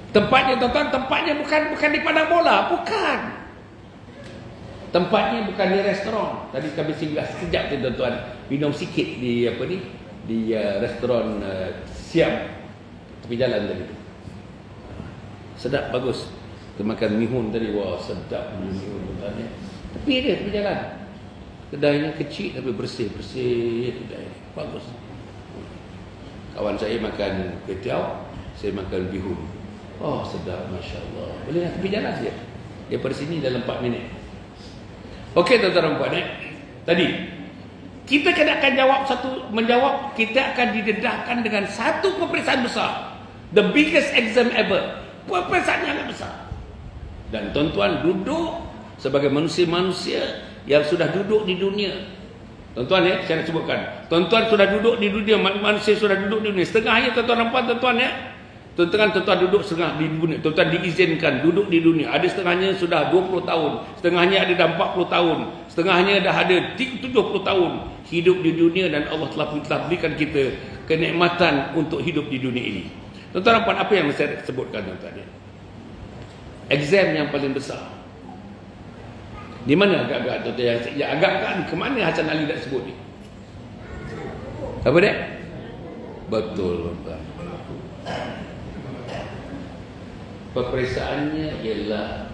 Tempatnya, tuan-tuan, tempatnya bukan di padang bola, bukan. Tempatnya bukan di restoran. Tadi kami singgah sekejap tu, tuan-tuan, minum sikit di di restoran siam tepi jalan tadi. Sedap, bagus. Kita makan mihun tadi, wah sedap mihun tadi. Tepi dia, tepi jalan. Kedainya kecil tapi bersih kedai. Bagus. Kawan saya makan kwetiau, saya makan bihun. Oh sedap, Masya Allah. Boleh nak tepi jalan je. Daripada sini dalam 4 minit. Okey tuan-tuan dan puan, tadi kita akan menjawab, kita akan didedahkan dengan satu peperiksaan besar. The biggest exam ever. Peperiksaan yang besar. Dan tuan-tuan duduk sebagai manusia-manusia yang sudah duduk di dunia. Tuan-tuan saya nak sebutkan. Tuan-tuan sudah duduk di dunia, manusia sudah duduk di dunia. Setengahnya tuan-tuan dan puan, tuan-tuan tuan-tuan duduk setengah di dunia. Tuan-tuan diizinkan duduk di dunia. Ada setengahnya sudah 20 tahun. Setengahnya ada dah 40 tahun. Setengahnya dah ada 70 tahun hidup di dunia, dan Allah telah berikan kita kenikmatan untuk hidup di dunia ini. Tuan-tuan dan puan, apa yang saya sebutkan tuan-tuan? Exam yang paling besar. Di mana agak-agak tuan-tuan? Yang agak-agak ke mana Hasan Ali nak sebut ni? Apa dia? Betul tuan-tuan. Peperiksaannya ialah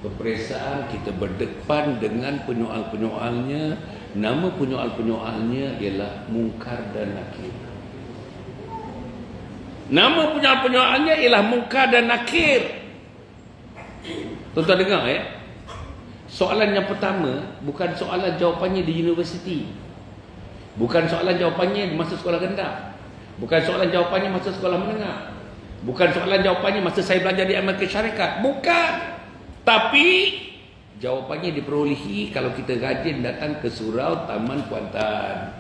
peperiksaan kita berdepan dengan penyoal-penyoalnya. Nama penyoal-penyoalnya ialah Munkar dan Nakir. Nama penyoal-penyoalnya ialah Munkar dan Nakir. Tuan-tuan dengar soalan yang pertama bukan soalan jawapannya di universiti. Bukan soalan jawapannya masa sekolah rendah. Bukan soalan jawapannya masa sekolah menengah. Bukan soalan jawapannya masa saya belajar di Amerika Syarikat. Bukan. Tapi jawapannya diperolehi kalau kita rajin datang ke surau Taman Kuantan.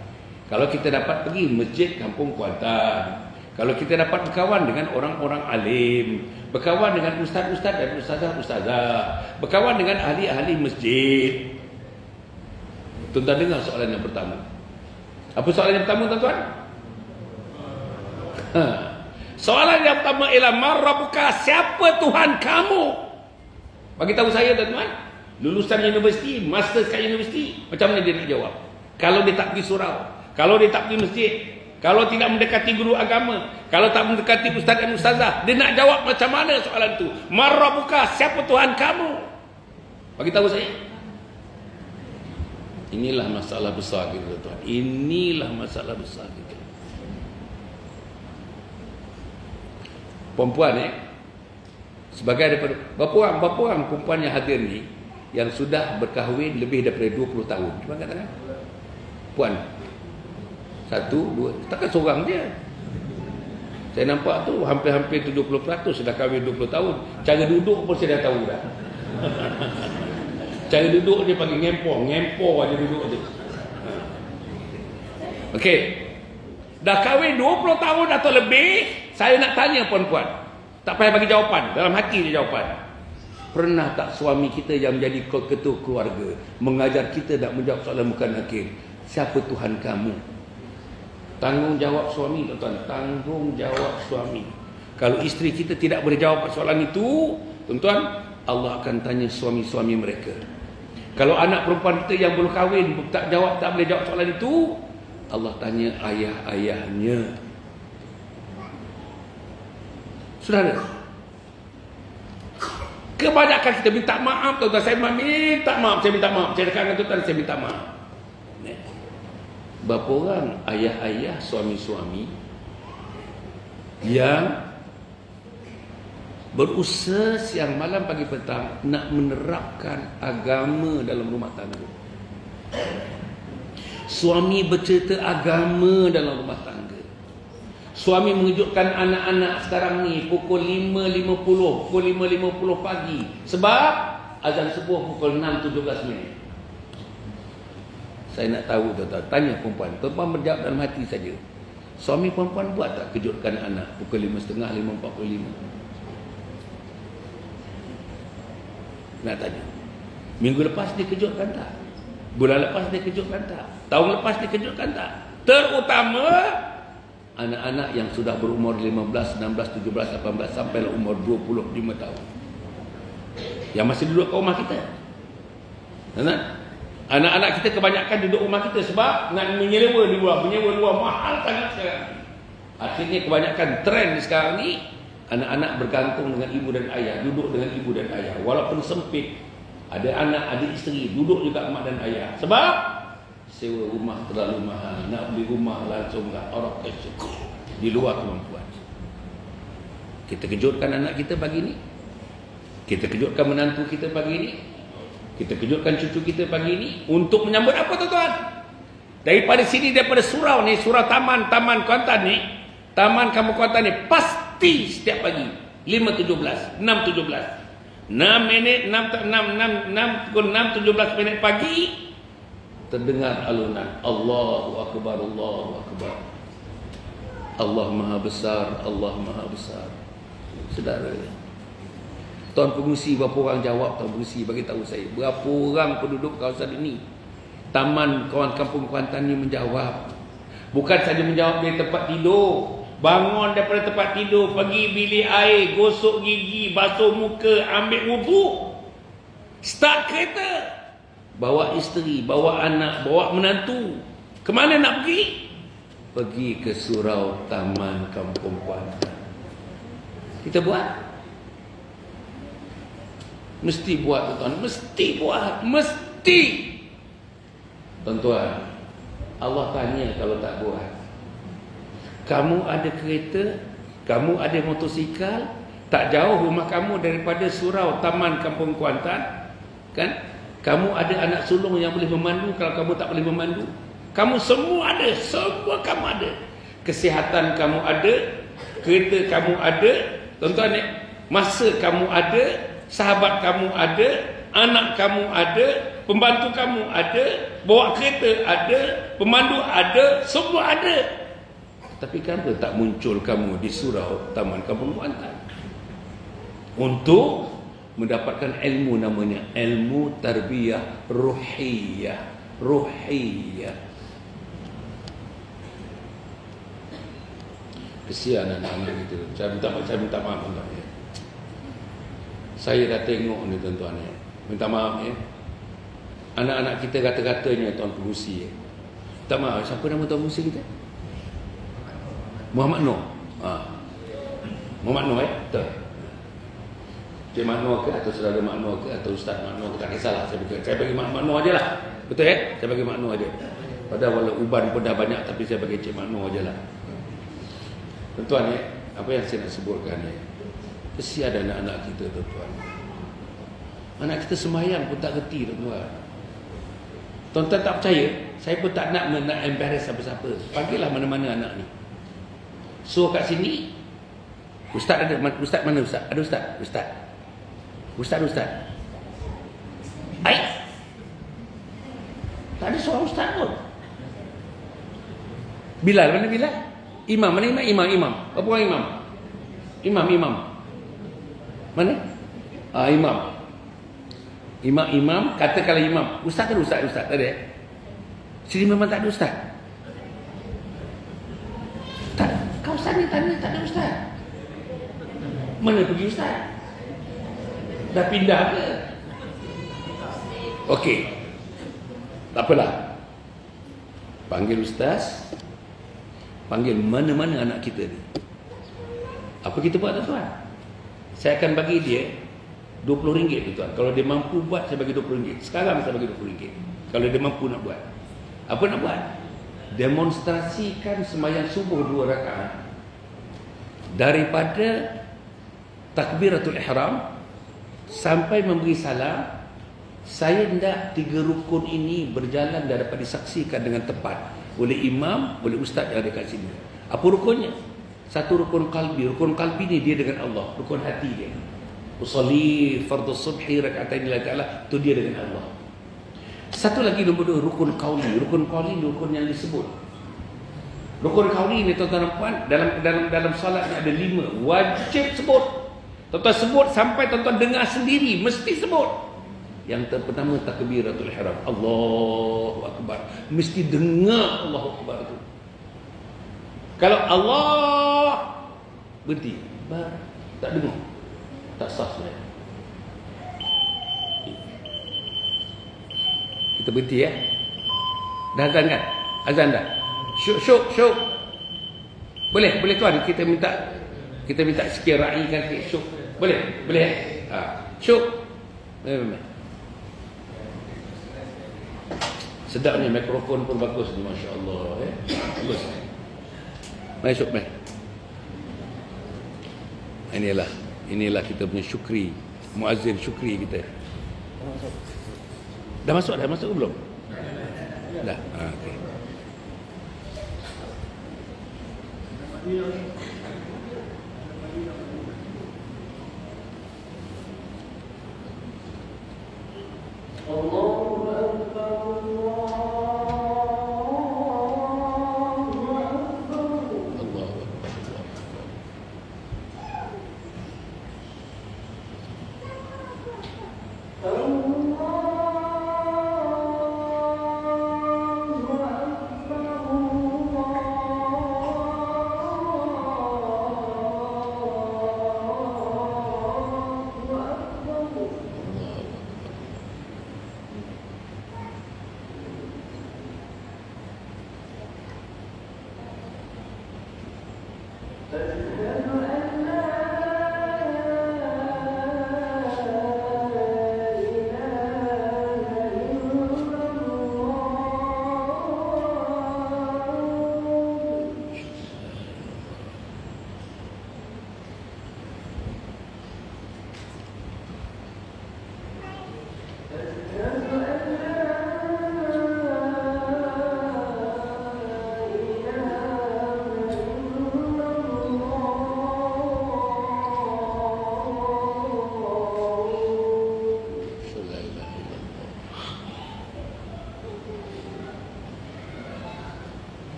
Kalau kita dapat pergi masjid Kampung Kuantan. Kalau kita dapat berkawan dengan orang-orang alim, berkawan dengan ustaz-ustaz dan ustazah-ustazah, berkawan dengan ahli-ahli masjid. Tuan-tuan dengar soalan yang pertama. Apa soalan yang pertama tuan-tuan? Soalan yang pertama ialah Man Rabbuka, siapa Tuhan kamu? Bagi tahu saya tuan-tuan, lulusan universiti, master kat universiti, macam mana dia nak jawab? Kalau dia tak pergi surau, kalau dia tak pergi masjid, kalau tidak mendekati guru agama, kalau tak mendekati ustaz dan ustazah, dia nak jawab macam mana soalan tu? Man Rabbuka, siapa Tuhan kamu? Bagi tahu saya. Inilah masalah besar kita tuan. Inilah masalah besar kita. Perempuan sebagai daripada berapa orang perempuan yang hadir ni yang sudah berkahwin lebih daripada 20 tahun? Cuba katakan. Puan. 1, 2, takkan seorang dia. Saya nampak tu hampir-hampir 70% sudah kahwin 20 tahun. Cara duduk pun saya dah tahu dah. Cara duduk dia panggil ngempor aja duduk tu. Okey. Dah kahwin 20 tahun atau lebih, saya nak tanya puan-puan. Tak payah bagi jawapan, dalam hati dia jawapan. Pernah tak suami kita yang menjadi ketua keluarga mengajar kita nak menjawab soalan Munkar Nakir? Siapa Tuhan kamu? Tanggungjawab suami tuan-tuan, tanggungjawab suami. Kalau isteri kita tidak boleh jawab soalan itu, tuan-tuan, Allah akan tanya suami-suami mereka. Kalau anak perempuan kita yang belum kahwin tak boleh jawab soalan itu, Allah tanya ayah-ayahnya. Saudara, kebanyakan kita minta maaf tuan-tuan. Saya minta maaf. Saya dekat dengan tuan-tuan, saya minta maaf. Berapa orang ayah-ayah, suami-suami yang berusaha siang malam pagi petang nak menerapkan agama dalam rumah tangga. Suami bercerita agama dalam rumah tangga. Suami mengejutkan anak-anak sekarang ni pukul 5.50, pukul 5.50 pagi. Sebab azan subuh pukul 6.17 minit. Saya nak tahu tuan-tuan, tanya perempuan. Perempuan berjawab dalam hati saja. Suami perempuan buat tak kejutkan anak pukul 5.30, 5.45? Nak tanya. Minggu lepas dia kejutkan tak? Bulan lepas dia kejutkan tak? Tahun lepas dia kejutkan tak? Terutama anak-anak yang sudah berumur 15, 16, 17, 18 sampai umur 25 tahun. Yang masih duduk kat rumah kita. Anak-anak kita kebanyakan duduk rumah kita sebab nak menyewa di luar. Menyewa luar mahal sangat sekarang. Akhirnya kebanyakan trend sekarang ni, anak-anak bergantung dengan ibu dan ayah, duduk dengan ibu dan ayah. Walaupun sempit, ada anak, ada isteri, duduk juga mak dan ayah. Sebab sewa rumah terlalu mahal, nak beli rumah langsung lah orang di luar kemampuan. Kita kejutkan anak kita pagi ni, kita kejutkan menantu kita pagi ni, kita kejutkan cucu kita pagi ni, untuk menyambut apa tuan-tuan? Daripada sini, daripada surau ni, surau Taman Kuantan ni, Taman Kampung Kuantan ni, pasti setiap pagi 5.17, 6.17, 6 minit, 6.17 minit pagi, terdengar alunan Allahu Akbar, Allahu Akbar, Allah Maha Besar, Allah Maha Besar. Saudara, Tuan Pengurusi berapa orang jawab? Tuan Pengurusi bagi tahu saya berapa orang penduduk kawasan ini, Taman Kampung Kuantan ni menjawab. Bukan saja menjawab dari tempat tidur, bangun daripada tempat tidur, pergi bilik air, gosok gigi, basuh muka, ambil wuduk, start kereta, bawa isteri, bawa anak, bawa menantu. Kemana nak pergi? Pergi ke surau Taman Kampung Kuantan. Kita buat? Mesti buat tuan-tuan, mesti buat, mesti. Tuan-tuan, Allah tanya kalau tak buat. Kamu ada kereta, kamu ada motosikal, tak jauh rumah kamu daripada surau Taman Kampung Kuantan, kan? Kamu ada anak sulung yang boleh memandu kalau kamu tak boleh memandu. Kamu semua ada, semua kamu ada. Kesihatan kamu ada, kereta kamu ada, tuan-tuan, masa kamu ada, sahabat kamu ada, anak kamu ada, pembantu kamu ada, bawa kereta ada, pemandu ada, semua ada. Tapi kenapa tak muncul kamu di surau Taman Kampung Kuantan untuk mendapatkan ilmu, namanya ilmu tarbiyah ruhiyah. Kesian anak-anak itu. Saya minta maaf tuan-tuan ya. Saya dah tengok ni tuan-tuan ya. Minta maaf ya. Anak-anak kita kata-katanya Tuan Pengurusi ya. Minta maaf, siapa nama Tuan Pengurusi kita? Muhammad Noor. Muhammad Noor betul. Cik Mak Noor ke, atau saudara Mak Noor ke, atau Ustaz Mak Noor ke, tak kisahlah. Saya bagi Mak Noor je lah. Betul ya? Saya bagi Mak Noor je. Padahal walau uban pun dah banyak, tapi saya bagi Cik Mak Noor je lah. Tuan-tuan ya, apa yang saya nak sebutkan ya, kesian ada anak-anak kita tuan-tuan. Anak kita sembahyang pun tak reti tuan-tuan. Tuan-tuan tak percaya, saya pun tak nak embarrass siapa-siapa. Panggillah mana-mana anak ni. So kat sini, Ustaz ada, Ustaz mana Ustaz? Ada Ustaz? Ustaz. Baik. Tak ada seorang Ustaz pun. Bilal, mana Bilal? Imam, mana imam? Apa orang imam? Imam. Mana? Imam, katakanlah imam. Ustaz ada Ustaz? Tak ada. Sini memang tak ada Ustaz. Tak, kau sana tanya tak ada Ustaz. Mana pergi Ustaz? Dah pindah ke? Okey. Tak apalah. Panggil Ustaz. Panggil mana-mana anak kita ni. Apa kita buat tuan-tuan? Saya akan bagi dia RM20 tuan. Kalau dia mampu buat, saya bagi RM20. Sekarang saya bagi RM20. Kalau dia mampu nak buat. Apa nak buat? Demonstrasikan sembahyang subuh 2 rakaat. Daripada takbiratul ihram sampai memberi salam. Saya hendak 3 rukun ini berjalan dan dapat disaksikan dengan tepat oleh imam, oleh ustaz yang ada kat sini. Apa rukunnya? Satu rukun qalbi. Rukun qalbi ni dia dengan Allah, rukun hati dia. Usolli fardhu subhi rak'atain lillahi ta'ala, tu dia dengan Allah. Satu lagi nombor 2, rukun qauli. Rukun qauli rukun yang disebut. Rukun qauli ni tuan-tuan dan puan, dalam solat ni ada 5, wajib sebut. Tuan-tuan sebut sampai tuan-tuan dengar sendiri, mesti sebut. Yang pertama takbiratul ihram, Allahu akbar. Mesti dengar Allahu akbar tu. Kalau Allah berhenti, tak dengar, tak sah solat. Kita berhenti ya. Dah azan kan? Azan dah. Syuk. Boleh tuan, kita minta sikit raikan sikit syuk. Boleh. Syuk. Sedap ni, mikrofon pun bagus ni, masya-Allah. Bagus. Mari syuk, mari. Inilah kita punya syukri, muazzin syukri kita. Dah masuk ke belum? Dah. Okey.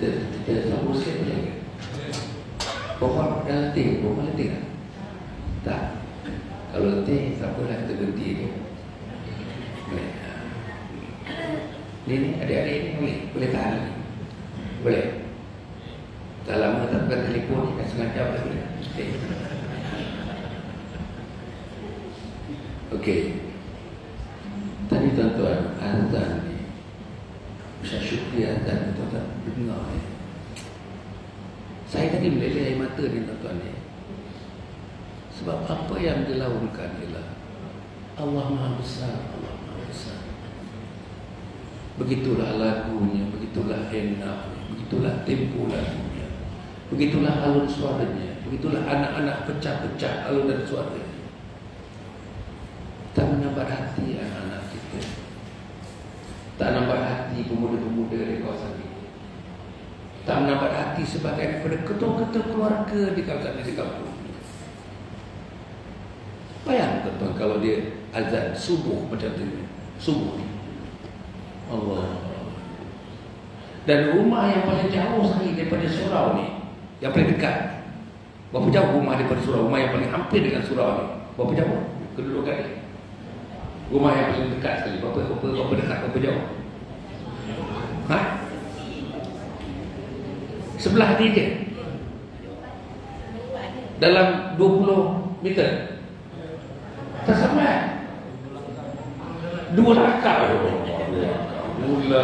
Kita sambung sikit boleh ke? Bapak dah letih, bapak letih tak? Tak. Kalau letih, tak apalah kita berhenti ni. Boleh. Ni adik-adik ni boleh tahan lagi. Boleh. Tak lama tak bukan telefon ni, kan setengah jam dah boleh. Okey. Tadi tuan-tuan, azan ni saya syukri azan ni tuan-tuan dengar ni. Saya tadi meleleh air mata ni tuan-tuan ni. Sebab apa yang dilaungkan ialah Allah Maha Besar, Allah Maha Besar. Begitulah lagunya, begitulah enaknya, begitulah tempo lagunya, begitulah alun suaranya, begitulah anak-anak pecah-pecah alunan suaranya. Tak menambat hati anak-anak kita, tak menambat hati pemuda-pemuda di kawasan ini, tak menambat hati sebagai daripada ketua-ketua keluarga di kawasan di kampung. Bayangkan tuan kalau dia azan subuh macam tu, subuh ni. Allah. Dan rumah yang paling jauh sekali daripada surau ni, yang paling dekat. Berapa jauh rumah daripada surau? Rumah yang paling hampir dengan surau ni. Berapa jauh kedudukan ni? Rumah yang paling dekat sekali. Berapa dekat, berapa jauh? Ha? Sebelah dia je. Dalam 20 meter. Tak sampai. 2 langkah. Mula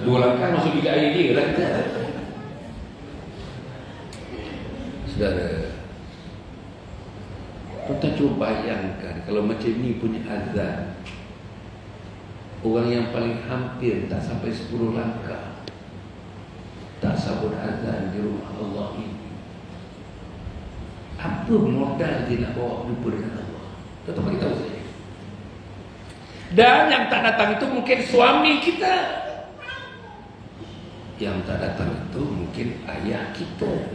2 langkah masuk bilik air dia lah kita. Saudara, kita cuba bayangkan kalau macam ni punya azan, orang yang paling hampir tak sampai 10 langkah tak sambut azan di rumah Allah ini, apa modal dia nak bawa jumpa dengan Allah? Kita beritahu saya. Dan yang tak datang itu mungkin suami kita. Yang tak datang itu mungkin ayah kita.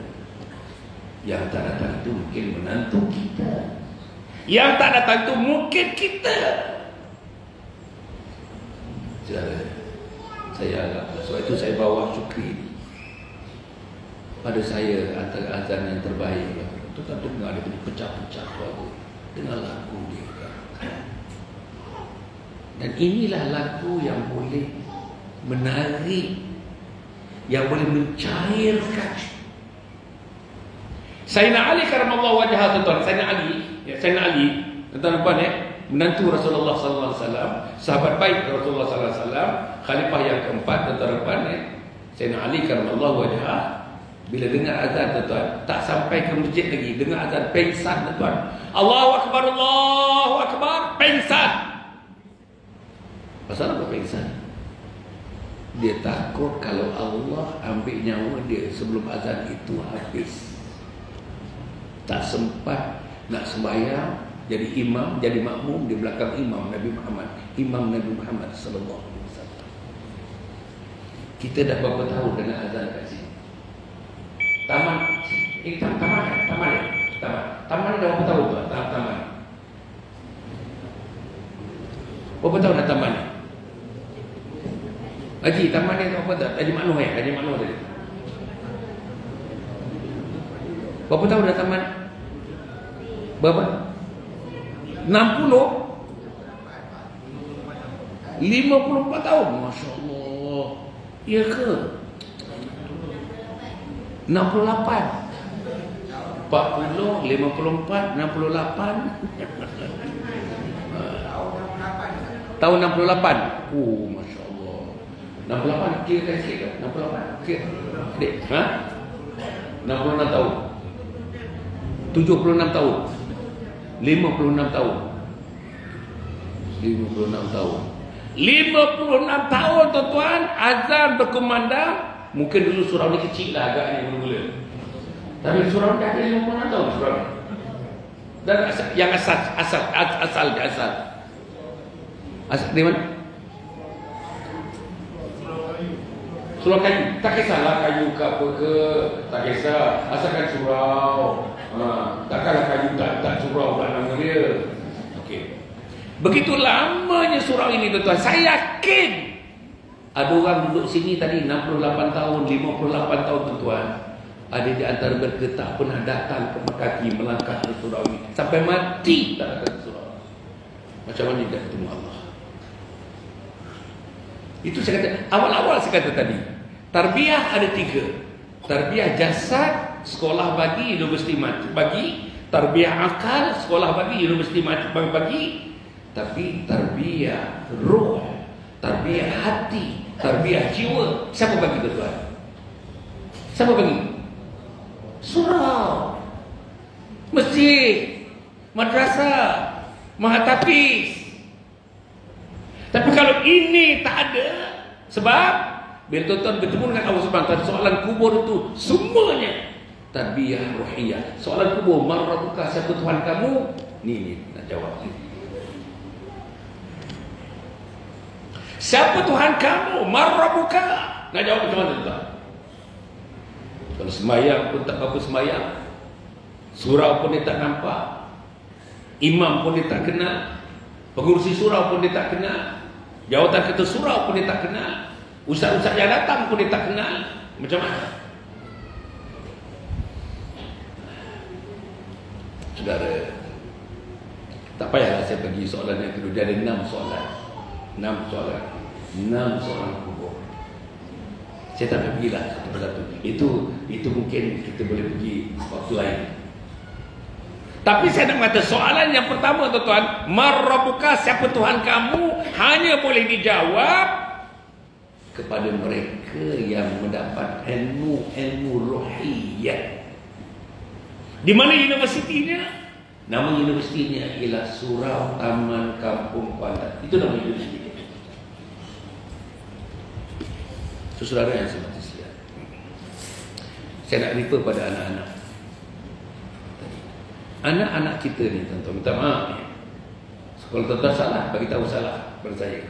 Yang tak datang itu mungkin menantu kita. Yang tak datang itu mungkin kita. Saya agak, sebab itu saya bawa syukri ini. Pada saya antara azan yang terbaik. Itu kan dengar dia punya pecah-pecah suara. Dengar lagu dia. Dan inilah lagu yang boleh menarik, yang boleh mencairkan. Sayyidina Ali karamallahu wajhah, tuan-tuan, Sayyidina Ali, tuan-tuan menantu Rasulullah sallallahu alaihi wasallam, sahabat baik Rasulullah sallallahu alaihi wasallam, khalifah yang keempat, tuan-tuan, Sayyidina Ali karamallahu wajhah, bila dengar azan, tuan-tuan, tak sampai ke masjid lagi, dengar azan pengsan, tuan-tuan. Allahu akbar, pengsan. Pasal apa pingsan? Dia takut kalau Allah ambil nyawa dia sebelum azan itu habis. Tak sempat nak sembahyang, jadi imam, jadi makmum di belakang imam Nabi Muhammad sallallahu alaihi wasallam. Kita dah berapa tahun dengan azan kat sini? Taman ni dah berapa tahun tu? Taman. Berapa tahun dah taman ni? Haji, taman ni apa tak? Haji Maknoh Haji Maknoh tadi. Berapa tahun dah taman? Berapa? 60? 54 tahun. Masya Allah. Ya ke? 68 40, 54, 68 tahun 68. Oh, Masya Allah. 68, kira sikit ke? 68, kira adik, 66 tahun, 76 tahun, 56 tahun, 56 tahun, 56 tahun, tuan-tuan. Azan berkumandang. Mungkin dulu surau ni kecil lah agaknya mula-mula, tapi surau ni dah ada 56 tahun surau ni. Dan yang asal di mana? Surau kayu. Tak kisahlah kayu ke apa ke, tak kisah, asalkan surau. Takkanlah kayu tak surau bukan nama dia. Okey. Begitu lamanya surau ini, tuan-tuan. Saya yakin Ada orang duduk sini tadi 68 tahun, 58 tahun tuan-tuan. Ada di antara mereka tak pernah datang ke kaki melangkah ke Surawi. Sampai mati tak datang ke Surawi. Macam mana dia ketemu Allah? Itu saya kata, awal-awal saya kata tadi. Tarbiyah ada 3. Tarbiyah jasad, sekolah bagi, universiti bagi. Tarbiyah akal, sekolah bagi, universiti bagi. Tapi tarbiyah roh, tarbiyah hati, tarbiyah jiwa, siapa bagi tuan? Siapa bagi? Surau, masjid, madrasah, mahatafiz. Tapi kalau ini tak ada, sebab bila tuan-tuan bertemu dengan Allah Subhanahu wa taala, soalan kubur itu semuanya tarbiyah ruhiyah. Soalan kubur, man rabbuka, siapa Tuhan kamu? Ni nak jawab ni. Siapa Tuhan kamu? Man rabbuka. Nak jawab macam mana tuan? Kalau semayang pun tak apa semayang, surau pun dia tak nampak, imam pun dia tak kenal, pengurusi surau pun dia tak kenal, jawatan ketua surau pun dia tak kenal, ustaz-ustaz yang datang pun dia tak kenal. Macam mana? Saudara, tak payahlah saya pergi soalan yang kedua. Dia ada 6 soalan. 6 soalan kubur. Saya tak pergilah satu persatu. Itu mungkin kita boleh pergi waktu lain. Tapi saya nak kata soalan yang pertama tuan-tuan, man rabbuka, siapa Tuhan kamu, hanya boleh dijawab kepada mereka yang mendapat ilmu rohiyah. Di mana universitinya? Nama universitinya ialah Surau Taman Kampung Pandan. Itu nama universitinya. Saudara yang saya mati sekalian, saya nak refer pada anak-anak. Anak-anak kita ni tuan-tuan, minta maaf ni. Kalau tuan-tuan salah, bagi tahu salah pada saya.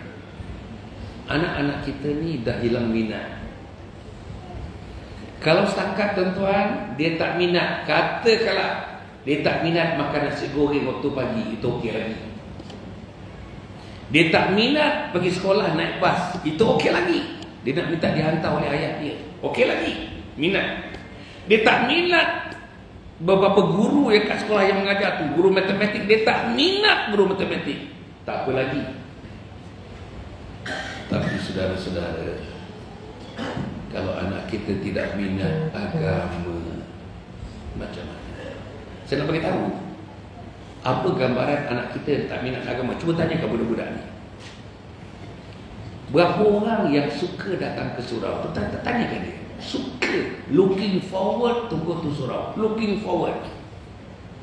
Anak-anak kita ni dah hilang minat. Kalau setakat tuan-tuan, dia tak minat, katakanlah dia tak minat makan nasi goreng waktu pagi, itu okey lagi. Dia tak minat pergi sekolah naik bas, itu okey lagi. Dia nak minta dihantar oleh ayah dia, okey lagi, minat. Dia tak minat beberapa guru yang kat sekolah yang mengajar tu, guru matematik, dia tak minat guru matematik, tak apa lagi. Tapi saudara-saudara, kalau anak kita tidak minat agama, macam mana? Saya nak bagi tahu apa gambaran anak kita tak minat agama. Cuba tanya ke budak-budak ni, berapa orang yang suka datang ke surau tu? Tanyakan dia. Suka, looking forward to go to surau, looking forward.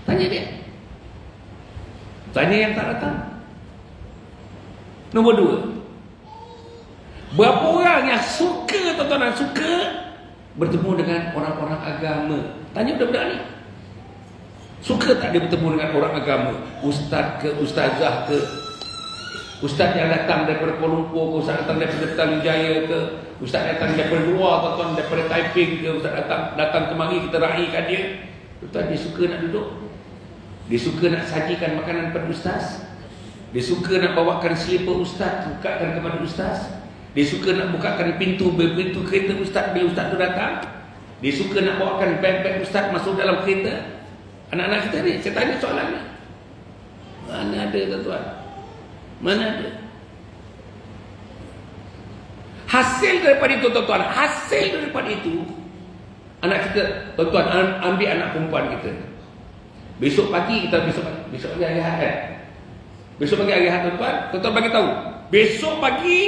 Tanya dia. Tanya yang tak datang. Nombor 2, berapa orang yang suka, tuan-tuan, suka bertemu dengan orang-orang agama? Tanya budak-budak ni. Suka tak dia bertemu dengan orang agama? Ustaz ke, ustazah ke, ustaz yang datang daripada Kuala Lumpur ke, ustaz datang daripada Talijaya ke, ustaz datang daripada luar, tuan-tuan, daripada Taiping ke, ustaz datang kemari kita raikan dia. Tuan-tuan, dia suka nak duduk, dia suka nak sajikan makanan pada ustaz, dia suka nak bawakan selipar ustaz, bukakan kepada ustaz, dia suka nak bukakan pintu kereta ustaz bila ustaz tu datang, dia suka nak bawakan beg-beg ustaz masuk dalam kereta. Anak-anak kita ni, saya tanya soalan ni, mana ada tuan-tuan? Mana ada? Hasil daripada itu tuan-tuan, hasil daripada itu, anak kita, tuan-tuan, ambil anak perempuan kita. Besok pagi kita, besok pagi hari Ahad kan? Besok pagi hari Ahad tuan-tuan, tuan-tuan bagi tahu. Besok pagi,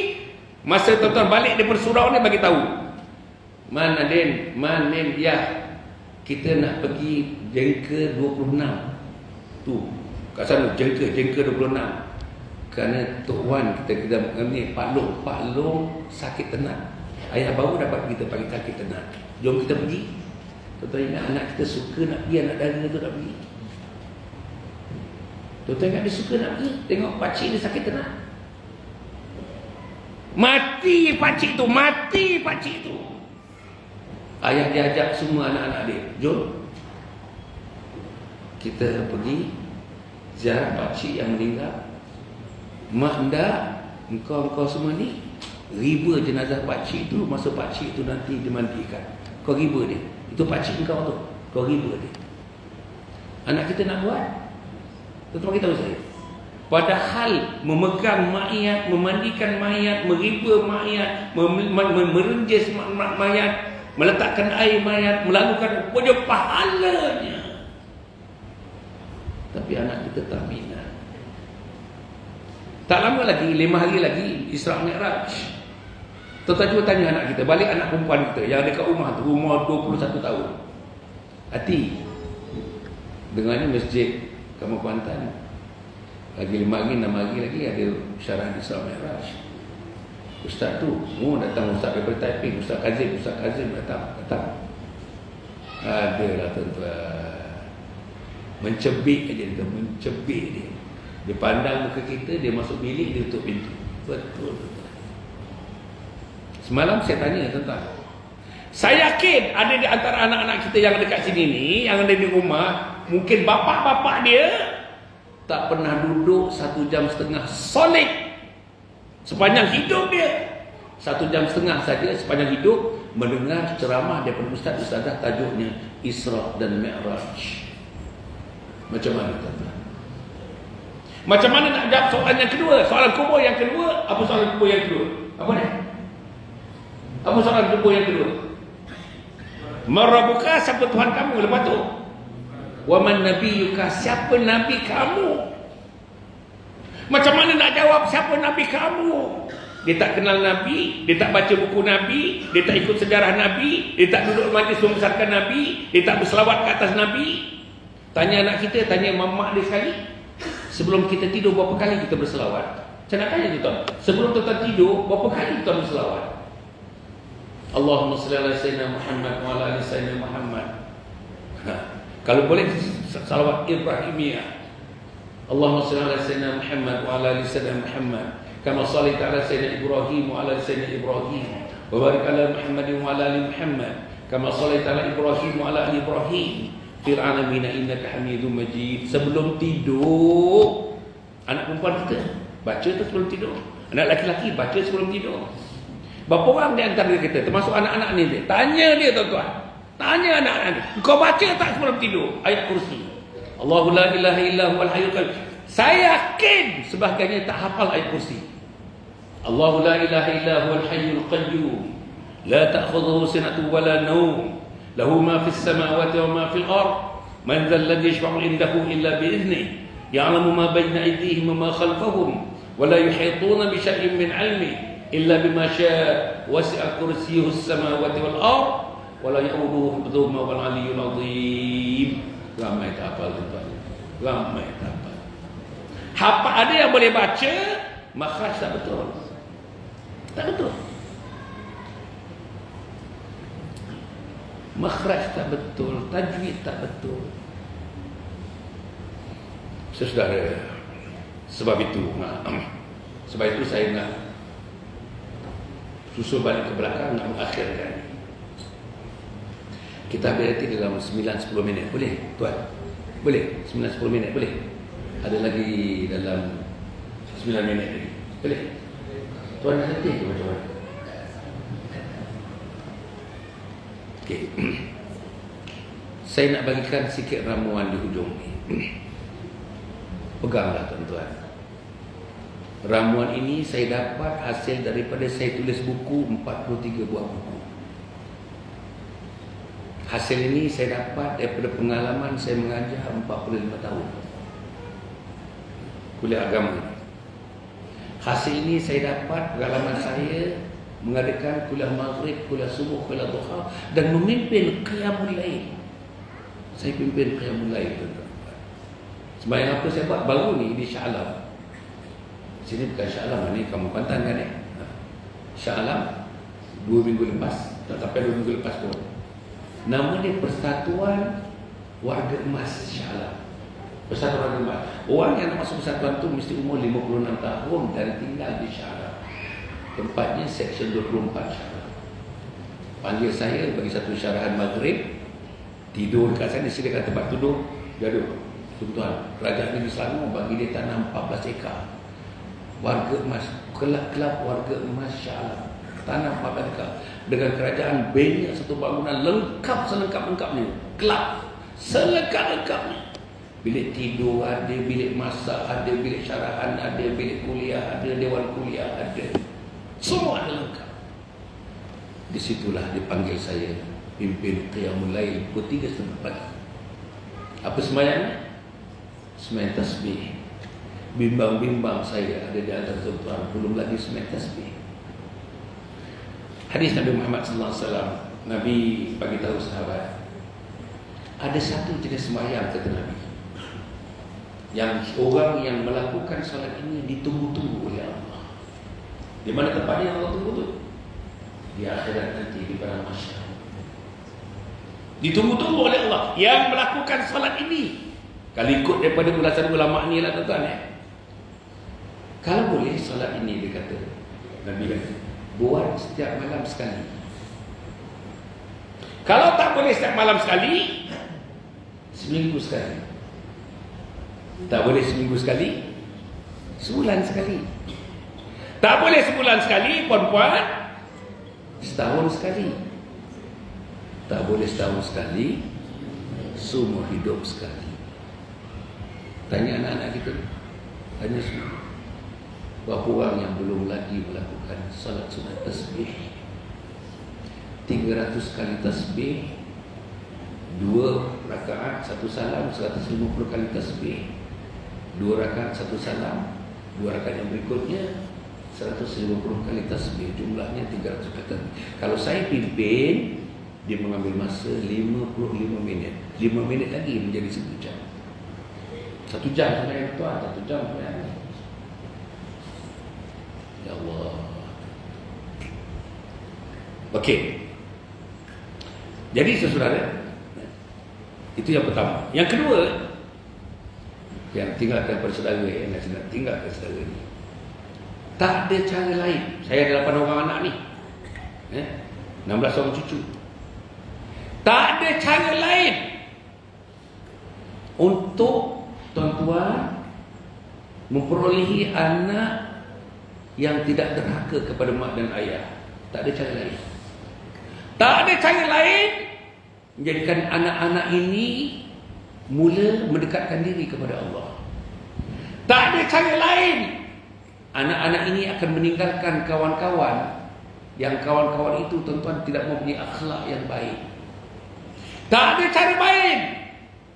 masa tuan-tuan balik daripada surau ni, bagi tahu. Man Nadin, ya, kita nak pergi jengka 26. Tu, kat sana, jengka 26. Kerana Tok Wan kita ni Pak Long sakit tenat. Ayah baru dapat kita panggil sakit tenat. Jom kita pergi. Tuan-tuan ingat anak kita suka nak pergi, anak dara tu nak pergi. Tuan-tuan ingat dia suka nak pergi, tengok pakcik dia sakit tenat. Mati pakcik tu. Ayah dia ajak semua anak-anak dia, jom kita pergi ziarah pakcik yang meninggal. Mak ndak, engkau semua ni Riba jenazah pakcik tu, masa pakcik tu nanti dimandikan, kau riba dia. Itu pakcik kau tu, kau riba dia. Anak kita nak buat, tuan-tuan kita tahu saya. Padahal memegang mayat, memandikan mayat, meriba mayat, merenjis mayat, meletakkan air mayat, melakukan punya pahalanya. Tapi anak kita tak minat. Tak lama lagi, 5 hari lagi Isra Mi'raj. Tuan-tuan cuba tanya anak kita, balik anak perempuan kita yang ada kat rumah tu, umur 21 tahun. Hati, dengarnya masjid Kampung Kuantan, lagi 5 hari, 6 hari lagi ada syarah Isra Mi'raj. Ustaz tu, datang Ustaz paper typing, Ustaz Kazim datang. Adalah tuan-tuan, mencebik aja dia, mencebik dia. Dia pandang muka kita, dia masuk bilik, dia tutup pintu. Betul. Semalam saya tanya tuan-tuan, saya yakin ada di antara anak-anak kita yang dekat sini ni, yang ada di rumah, mungkin bapak-bapak dia tak pernah duduk 1,5 jam solid sepanjang hidup dia. 1,5 jam saja sepanjang hidup mendengar ceramah daripada ustaz-ustazah, tajuknya Isra dan Mi'raj. Macam mana tuan-tuan? Macam mana nak jawab soalan yang kedua? Soalan kubur yang kedua. Apa soalan kubur yang kedua? Apa ni? Apa soalan kubur yang kedua? Marabuka, siapa Tuhan kamu? Lepas tu, wa man nabiyuka, siapa nabi kamu? Macam mana nak jawab siapa nabi kamu? Dia tak kenal nabi, dia tak baca buku nabi, dia tak ikut sejarah nabi, dia tak duduk majlis membesarkan nabi, dia tak berselawat ke atas nabi. Tanya anak kita, tanya mamak dia sekali, sebelum kita tidur berapa kali kita berselawat? Saya nak tanya tuan, sebelum tuan tidur berapa kali kita berselawat? Allahumma salli ala sayyidina Muhammad wa ala ali sayyidina Muhammad. Kalau boleh salawat Ibrahimiyah. Allahumma salli ala sayyidina Muhammad wa ala ali sayyidina Muhammad kama shallaita ala sayyidina Ibrahim wa ala ali sayyidina Ibrahim wa barik ala Muhammadin wa ala ali Muhammad kama shallaita ala Ibrahim wa ala ali Ibrahim fil alamin innaka Hamidum Majid. Sebelum tidur, anak perempuan kita baca tu sebelum tidur, anak lelaki baca sebelum tidur. Berapa orang di antara kita, termasuk anak-anak ni, tanya dia tuan-tuan, tanya anak-anak ni, kau baca tak sebelum tidur ayat kursi? Allahu la ilaha illa huwal hayyul qayyum. Saya yakin sebahagiannya tak hafal ayat kursi. Allahu la ilaha illa huwal hayyul qayyum, la ta'khudhuhu sinatun wa la nawm, lahu ma fis samawati wa ma fil ard, man dhal ladzi yashfa'u indahu illa bi idhnihi, ya'lamu ma bayna aydihim wa ma khalfahum, wa la yuhituna bi shay'in min 'ilmihi illa bima syaa, wasi'a kursiyyuhu as-samawati wal ard wa la ya'uduhu hifdhuhuma wal 'aliyyul 'azim. Ramai tak hafal tuan-tuan. Ramai tak hafal. Hafal ada yang boleh baca, makhraj tak betul. Tak betul. Makhraj tak betul, tajwid tak betul. Saudara, sebab itu saya nak susul balik ke belakang, nak mengakhirkan. Kita berhenti dalam 9-10 minit. Boleh tuan? Boleh? 9-10 minit boleh? Ada lagi dalam 9 minit lagi. Boleh? Tuan nak henti ke macam mana? Okey. Saya nak bagikan sikit ramuan di hujung ni. Peganglah tuan-tuan. Ramuan ini saya dapat hasil daripada saya tulis buku, 43 buah buku. Hasil ini saya dapat daripada pengalaman saya mengajar 45 tahun kuliah agama. Hasil ini saya dapat pengalaman saya mengadakan kuliah maghrib, kuliah subuh, kuliah duha, dan memimpin qiyamul lail. Saya pimpin qiyamul lail. Sembahyang apa saya buat baru ni di Shah Alam. Sini bukan Shah Alam, ni Kampung Kuantan kan Shah Alam 2 minggu lepas, tak sampai 2 minggu lepas pun. Nama dia Persatuan Warga Emas Shah Alam. Persatuan Warga Emas. Orang yang nak masuk persatuan tu mesti umur 56 tahun dan tinggal di Shah Alam. Tempatnya Seksyen 24 Shah Alam. Panggil saya bagi satu syarahan maghrib, tidur kat sana, silakan tempat duduk. Dia ada tuan-tuan, Kerajaan Negeri Selangor bagi dia tanah 14 ekar. warga emas, kelab-kelab warga emas Shah Alam, tanah Babangka dengan kerajaan banyak satu bangunan lengkap selengkap-lengkapnya, kelab selengkap-lengkapnya. Bilik tidur ada, bilik masak ada, bilik syarahan ada, bilik kuliah ada, dewan kuliah ada, semua ada lengkap. Disitulah dipanggil saya pimpin Qiyamul Lail pukul 3:30 pagi. Apa sembahyangnya? Sembahyang tasbih. Bimbang-bimbang saya ada di antara tuan-tuan belum lagi sembahyang tasbih. Hadis Nabi Muhammad sallallahu alaihi wasallam, Nabi bagi tahu sahabat, ada satu jenis sembahyang kata Nabi, yang orang yang melakukan solat ini ditunggu-tunggu oleh Allah. Di mana tempatnya Allah tunggu tu? Di akhirat nanti, di padang mahsyar. Ditunggu-tunggu oleh Allah yang melakukan solat ini. Kalau ikut daripada ulasan ulama ni lah tuan-tuan. Kalau boleh solat ini, dia kata, Nabi kata, buat setiap malam sekali. Kalau tak boleh setiap malam sekali, seminggu sekali. Tak boleh seminggu sekali, sebulan sekali. Tak boleh sebulan sekali, puan-puan, setahun sekali. Tak boleh setahun sekali, seumur hidup sekali. Tanya anak-anak kita, tanya semua, berapa orang yang belum lagi melakukan salat sunat tasbih? 300 kali tasbih, 2 rakaat 1 salam, 150 kali tasbih, 2 rakaat 1 salam, 2 rakaat yang berikutnya 150 kali tasbih, jumlahnya 300 kali. Kalau saya pimpin, dia mengambil masa 55 minit. 5 minit lagi menjadi 1 jam. 1 jam sampai tuan, 1 jam sampai. Ya Allah. Okey. Jadi saudara, itu yang pertama. Yang kedua, yang tinggalkan persaudara, yang nak tinggalkan saudara ni, tak ada cara lain. Saya ada 8 orang anak ni, 16 orang cucu. Tak ada cara lain untuk tuan-tuan memperolehi anak yang tidak derhaka kepada mak dan ayah. Tak ada cara lain. Tak ada cara lain menjadikan anak-anak ini mula mendekatkan diri kepada Allah. Tak ada cara lain. Anak-anak ini akan meninggalkan kawan-kawan yang kawan-kawan itu tuan-tuan tidak mempunyai akhlak yang baik. Tak ada cara lain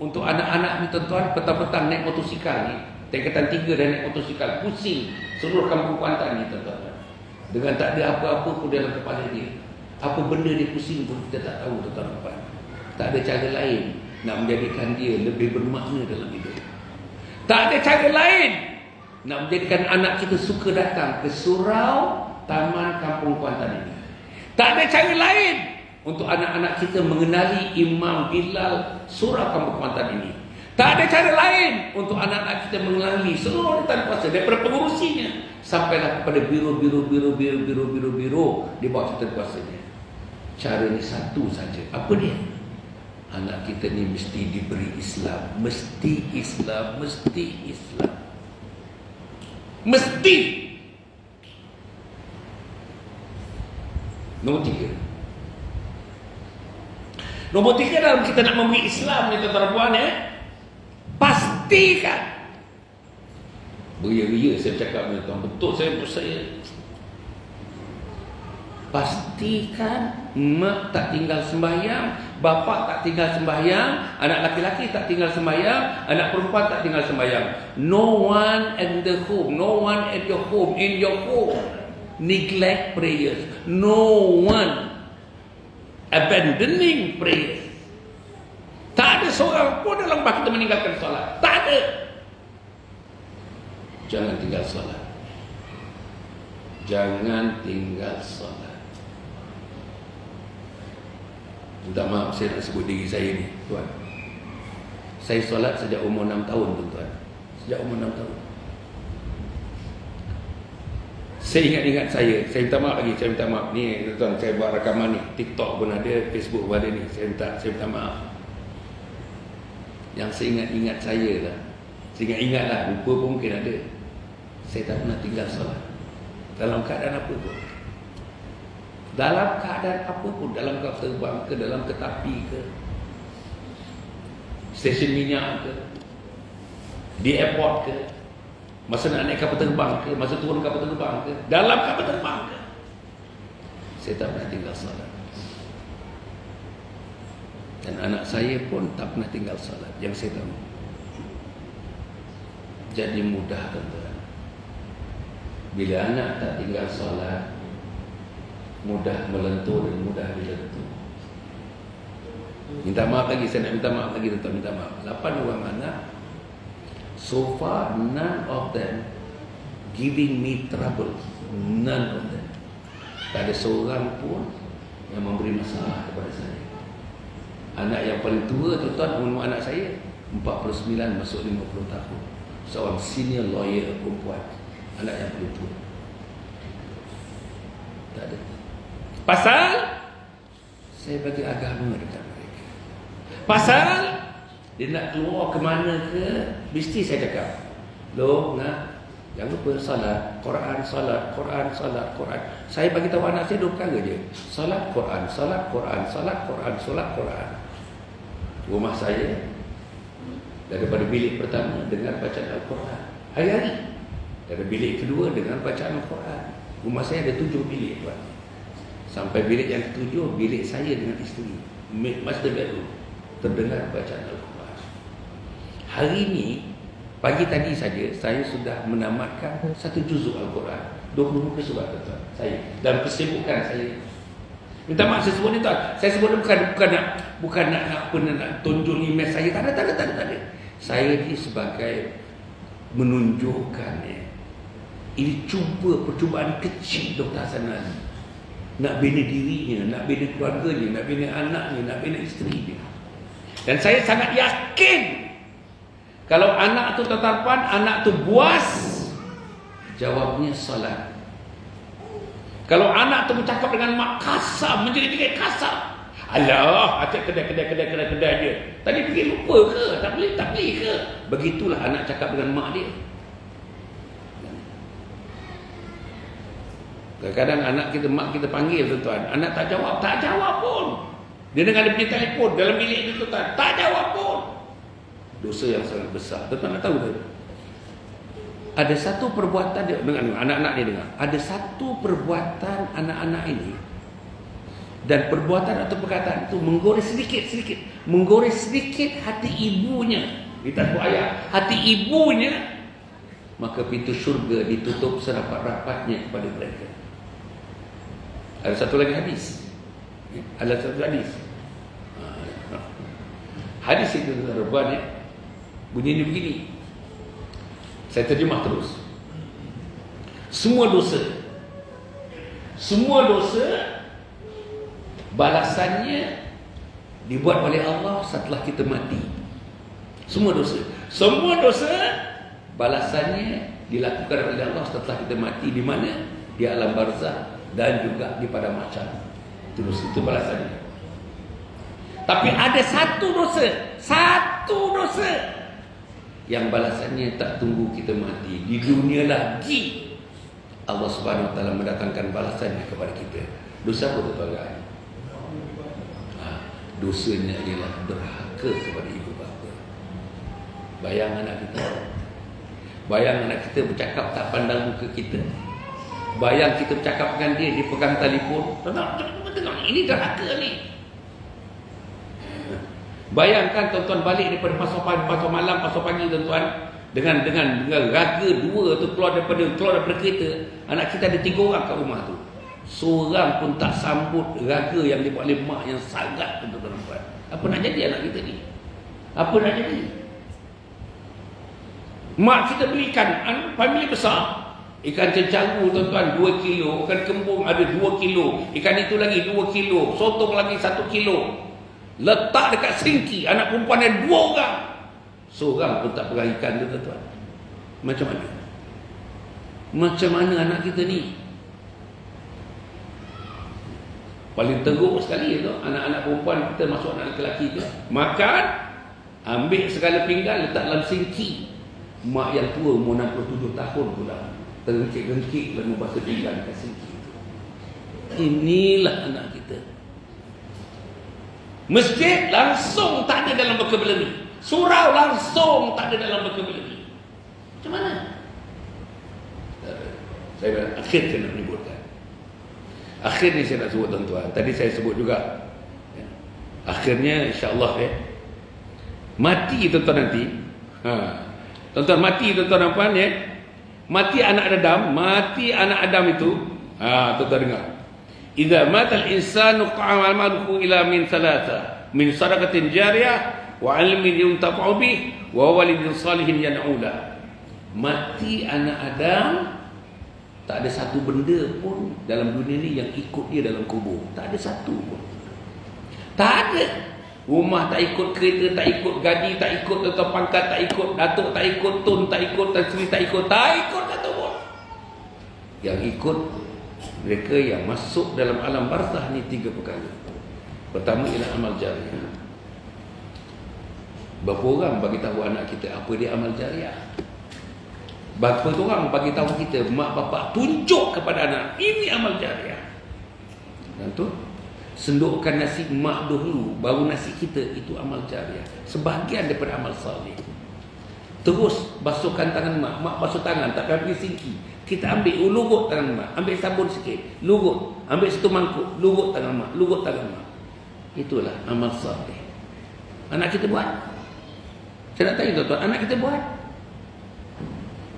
untuk anak-anak ni tuan-tuan petang-petang naik motosikal ni, tingkatan 3 dan naik motosikal pusing seluruh kampung Kuantan ni tuan-tuan, dengan tak ada apa-apa pun dalam kepala dia. Apa benda dia pusing pun kita tak tahu tuan-tuan. Tak ada cara lain nak menjadikan dia lebih bermakna dalam hidup. Tak ada cara lain nak menjadikan anak kita suka datang ke surau taman kampung Kuantan ini. Tak ada cara lain untuk anak-anak kita mengenali Imam Bilal surau kampung Kuantan ini. Tak ada cara lain untuk anak-anak kita mengenali seluruh wanita kuasa daripada pengurusinya sampailah kepada biro di bawah tata kuasanya. Caranya satu saja. Apa dia? Anak kita ni mesti diberi Islam. Mesti Islam. Mesti Islam. Mesti. Nombor 3. Nombor 3 dalam kita nak memberi Islam ni tuan-tuan, pastikan. Beria-ria saya cakap ni tuan, betul saya pastikan mak tak tinggal sembahyang, bapa tak tinggal sembahyang, anak laki-laki tak tinggal sembahyang, anak perempuan tak tinggal sembahyang. No one at the home, no one at your home, in your home neglect prayers. No one abandoning prayers. Tak ada seorang pun dalam rumah kita meninggalkan solat. Tak ada. Jangan tinggal solat. Jangan tinggal solat. Minta maaf saya nak sebut diri saya ni, tuan. Saya solat sejak umur 6 tahun, tuan. Sejak umur 6 tahun. Saya ingat saya minta maaf lagi, saya minta maaf ni tuan, saya buat rakaman ni, TikTok pun ada, Facebook pun ada ni, saya minta maaf. Yang saya ingat saya lah, saya ingat lah, lupa pun mungkin ada. Saya tak pernah tinggal solat. Dalam keadaan apa pun. Dalam keadaan apa pun. Dalam kapal terbang ke, dalam kereta ke, stesen minyak ke, di airport ke, masa nak naik kapal terbang ke, masa turun kapal terbang ke, dalam kapal terbang ke, saya tak pernah tinggal solat. Dan anak saya pun tak pernah tinggal solat, yang saya tahu. Jadi mudah, tuan-tuan. Bila anak tak tinggal solat, mudah melentur dan mudah dilentur. Minta maaf lagi, saya nak minta maaf lagi, tuan-tuan, minta maaf. 8 orang anak, so far none of them giving me trouble. None of them. Tak ada seorang pun yang memberi masalah kepada saya. Anak yang paling tua, tuan-tuan, umur anak saya 49 masuk 50 tahun. Seorang senior lawyer perempuan, anak yang paling tua. Tak ada. Pasal saya bagi agama dekat mereka. Pasal dia nak keluar ke mana ke, mesti saya cakap, loh, nak, jangan lupa salat, Quran, salat, Quran, salat, Quran. Saya bagi tahu anak saya 2 perkara je. Salat Quran, salat Quran, salat Quran, salat Quran. Rumah saya daripada bilik pertama dengar bacaan Al-Quran hari-hari. Daripada bilik kedua dengar bacaan Al-Quran. Rumah saya ada 7 bilik, tuan. Sampai bilik yang ke-7, bilik saya dengan isteri, master bedroom, terdengar bacaan Al-Quran. Hari ini, pagi tadi saja, saya sudah menamatkan 1 juzuk Al-Quran, 20 muka surat, tuan. Saya dalam kesibukan saya. Minta maaf saya sebut ni, tuan. Saya sebut ni bukan nak tunjuk email saya. Tak ada. Saya ni sebagai menunjukkan ini percubaan kecil Dr. Hasan Ali. Nak bina dirinya, nak bina keluarganya, nak bina anaknya, nak bina isteri dia. Dan saya sangat yakin kalau anak tu tetapan, anak tu buas, jawabnya solat. Kalau anak tu bercakap dengan mak kasar, menjadi kasar, alah, acak kedai dia. Tadi pergi lupa ke? Tak beli ke? Begitulah anak cakap dengan mak dia. Kadang-kadang mak kita panggil, tuan-tuan, anak tak jawab pun. Dia dengar dia punya telefon dalam bilik itu, tuan, tak jawab pun. Dosa yang sangat besar. Tuan-tuan nak tahu tak? Ada satu perbuatan dia, dengar, anak-anak dia dengar. Ada satu perbuatan anak-anak ini, dan perbuatan atau perkataan itu menggores sedikit hati ibunya. Kita tahu ayat, hati ibunya, maka pintu syurga ditutup serapat-rapatnya kepada mereka. Ada satu lagi hadis. Hadis itu terbuat bunyinya begini. Saya terjemah terus. Semua dosa balasannya dibuat oleh Allah setelah kita mati. Semua dosa balasannya dilakukan oleh Allah setelah kita mati. Di mana? Di alam barzah dan juga di padang mahsyar. Itu balasannya. Tapi ada satu dosa yang balasannya tak tunggu kita mati. Di dunia lagi Allah Subhanahu Wa Taala mendatangkan balasannya kepada kita. Dosa apa, tuan-tuan? Dosanya ialah derhaka kepada ibu bapa. Bayang anak kita bercakap tak pandang muka kita. Bayang kita bercakap dengan dia, dia pegang telefon. Tengok, ini derhaka ni. Bayangkan tuan-tuan balik daripada pasar malam, pasar pagi, tuan-tuan, dengan raga 2 tu keluar daripada kereta. Anak kita ada 3 orang kat rumah tu. Seorang pun tak sambut raga yang dibuat oleh mak yang sangat, tuan-tuan. Apa nak jadi anak kita ni? Apa nak jadi? Mak kita belikan family besar. Ikan cencaru, tuan-tuan, 2 kilo. Ikan kembung ada 2 kilo. Ikan itu lagi 2 kilo. Sotong lagi 1 kilo. Letak dekat sinki. Anak perempuan ada 2 orang. Seorang pun tak pegang ikan tu, tuan-tuan. Macam mana? Macam mana anak kita ni? Paling teruk sekali tu, anak-anak perempuan kita masuk anak lelaki tu. Makan, ambil segala pinggan, letak dalam sinki. Mak yang tua umur 67 tahun pula tergengkik-gengkik dan membaca dilan kat sini. Inilah anak kita. Masjid langsung tak ada dalam vocabulary. Surau langsung tak ada dalam vocabulary. Macam mana? Saya akhir saya nak menyebutkan. Akhir ni saya nak sebut tuan-tuan. Tadi saya sebut juga. Akhirnya insya-Allah mati tuan-tuan nanti. Tuan-tuan mati tuan-tuan apa ya? Mati anak Adam itu. Tuan-tuan dengar. Idza mata al-insanu qa'ama al-malku ila min thalatha min sadaqatin jariyah wa 'ilmin yuntafa'u bih wa walidin salihin yad'u lahu. Mati anak Adam, tak ada satu benda pun dalam dunia ni yang ikut dia dalam kubur. Tak ada satu pun. Tak ada. Rumah tak ikut, kereta tak ikut, gaji tak ikut, tuan pangkat tak ikut, datuk tak ikut, tun tak ikut, tan sri tak ikut satu pun. Yang ikut mereka yang masuk dalam alam barzah ni 3 perkara. Pertama ialah amal jariah. Berapa orang bagi tahu anak kita apa dia amal jariah? Berapa orang bagi tahu kita, mak bapak tunjuk kepada anak, ini amal jariah. Dan tu sendukkan nasi mak dahulu baru nasi kita, itu amal jariah. Sebahagian daripada amal salih. Terus basuhkan tangan mak, mak basuh tangan tak pergi sinki. Kita ambil lugut tangan mak, ambil sabun sikit, lugut, ambil satu mangkuk, lugut tangan mak, lugut tangan mak. Itulah amal salih. Anak kita buat. Saya nak tanya tuan-tuan, anak kita buat?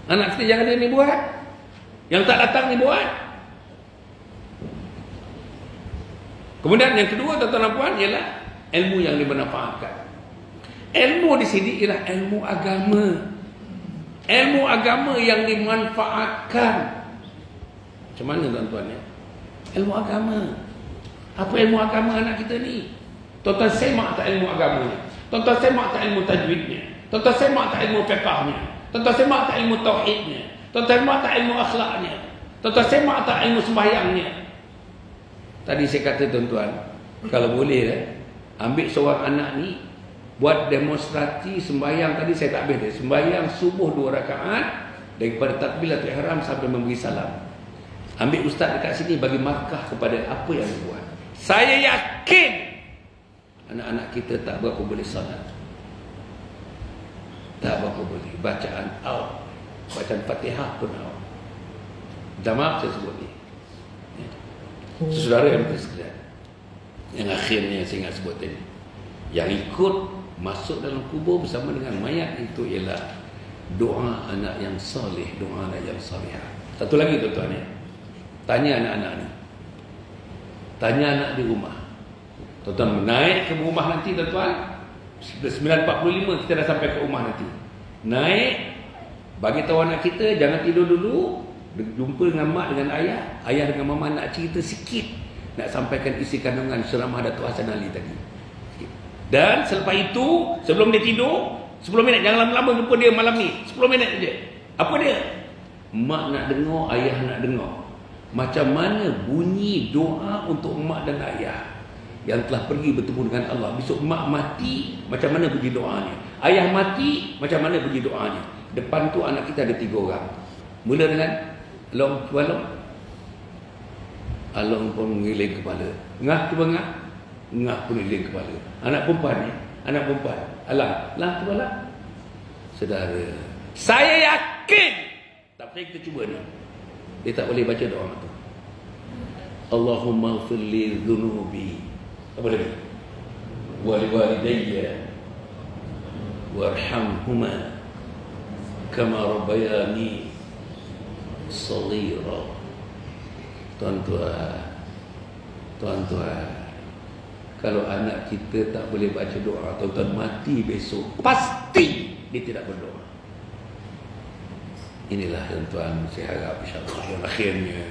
Anak kita jangan dia ni buat, yang tak datang ni buat. Kemudian yang kedua tuan-tuan dan puan ialah ilmu yang dimanfaatkan. Ilmu di sini ialah ilmu agama. Ilmu agama yang dimanfaatkan. Macam mana tuan-tuan ya? Ilmu agama. Apa ilmu agama anak kita ni? Tuan-tuan semak tak ilmu agamanya? Tuan-tuan semak tak ilmu tajwidnya? Tuan-tuan semak tak ilmu fiqahnya? Tuan-tuan semak tak ilmu tauhidnya? Tuan-tuan semak tak ilmu akhlaknya? Tuan-tuan semak tak ilmu sembahyangnya? Tadi saya kata tuan-tuan, kalau boleh ambil seorang anak ni buat demonstrasi sembahyang. Tadi saya tak habis dia. Sembahyang subuh 2 rakaat daripada takbiratul ihram sampai memberi salam. Ambil ustaz dekat sini bagi markah kepada apa yang dia buat. Saya yakin anak-anak kita tak berapa boleh salat. Tak berapa boleh. Bacaan out. Bacaan Fatihah pun out. Minta maaf saya sebut ni. Saudara yang bersekalian, yang akhirnya saya ingat sebut tadi, yang ikut masuk dalam kubur bersama dengan mayat itu ialah doa anak yang soleh, doa anak yang salihah. Satu lagi tuan-tuan ya, tanya anak-anak ni, tanya anak di rumah. Tuan-tuan naik ke rumah nanti tuan-tuan, 9.45 kita dah sampai ke rumah nanti. Naik, bagi tahu anak kita jangan tidur dulu. Jumpa dengan mak dengan ayah, ayah dengan mama nak cerita sikit, nak sampaikan isi kandungan ceramah Datuk Hassan Ali tadi. Dan selepas itu, sebelum dia tidur 10 minit, jangan lama-lama jumpa dia malam ni, 10 minit saja. Apa dia? Mak nak dengar, ayah nak dengar macam mana bunyi doa untuk mak dan ayah yang telah pergi bertemu dengan Allah. Besok mak mati, macam mana bunyi doanya? Ayah mati, macam mana bunyi doanya? Depan tu anak kita ada 3 orang. Mula dengan Long cuba long. Along pun mengiling kepala. Ngah cuba ngah. Ngah pun mengiling kepala. Anak perempuan ni, anak perempuan. Alang, lang cuba lang. Saudara, saya yakin, tapi kita cuba ni, dia tak boleh baca doa tu. Allahumma ighfir li dhunubi. Apa lagi? Wa li walidayya warhamhuma kama rabbayani saghira. Tuan-tuan, kalau anak kita tak boleh baca doa, tuan-tuan mati besok, pasti dia tidak berdoa. Inilah tuan-tuan, saya harap insyaAllah yang akhirnya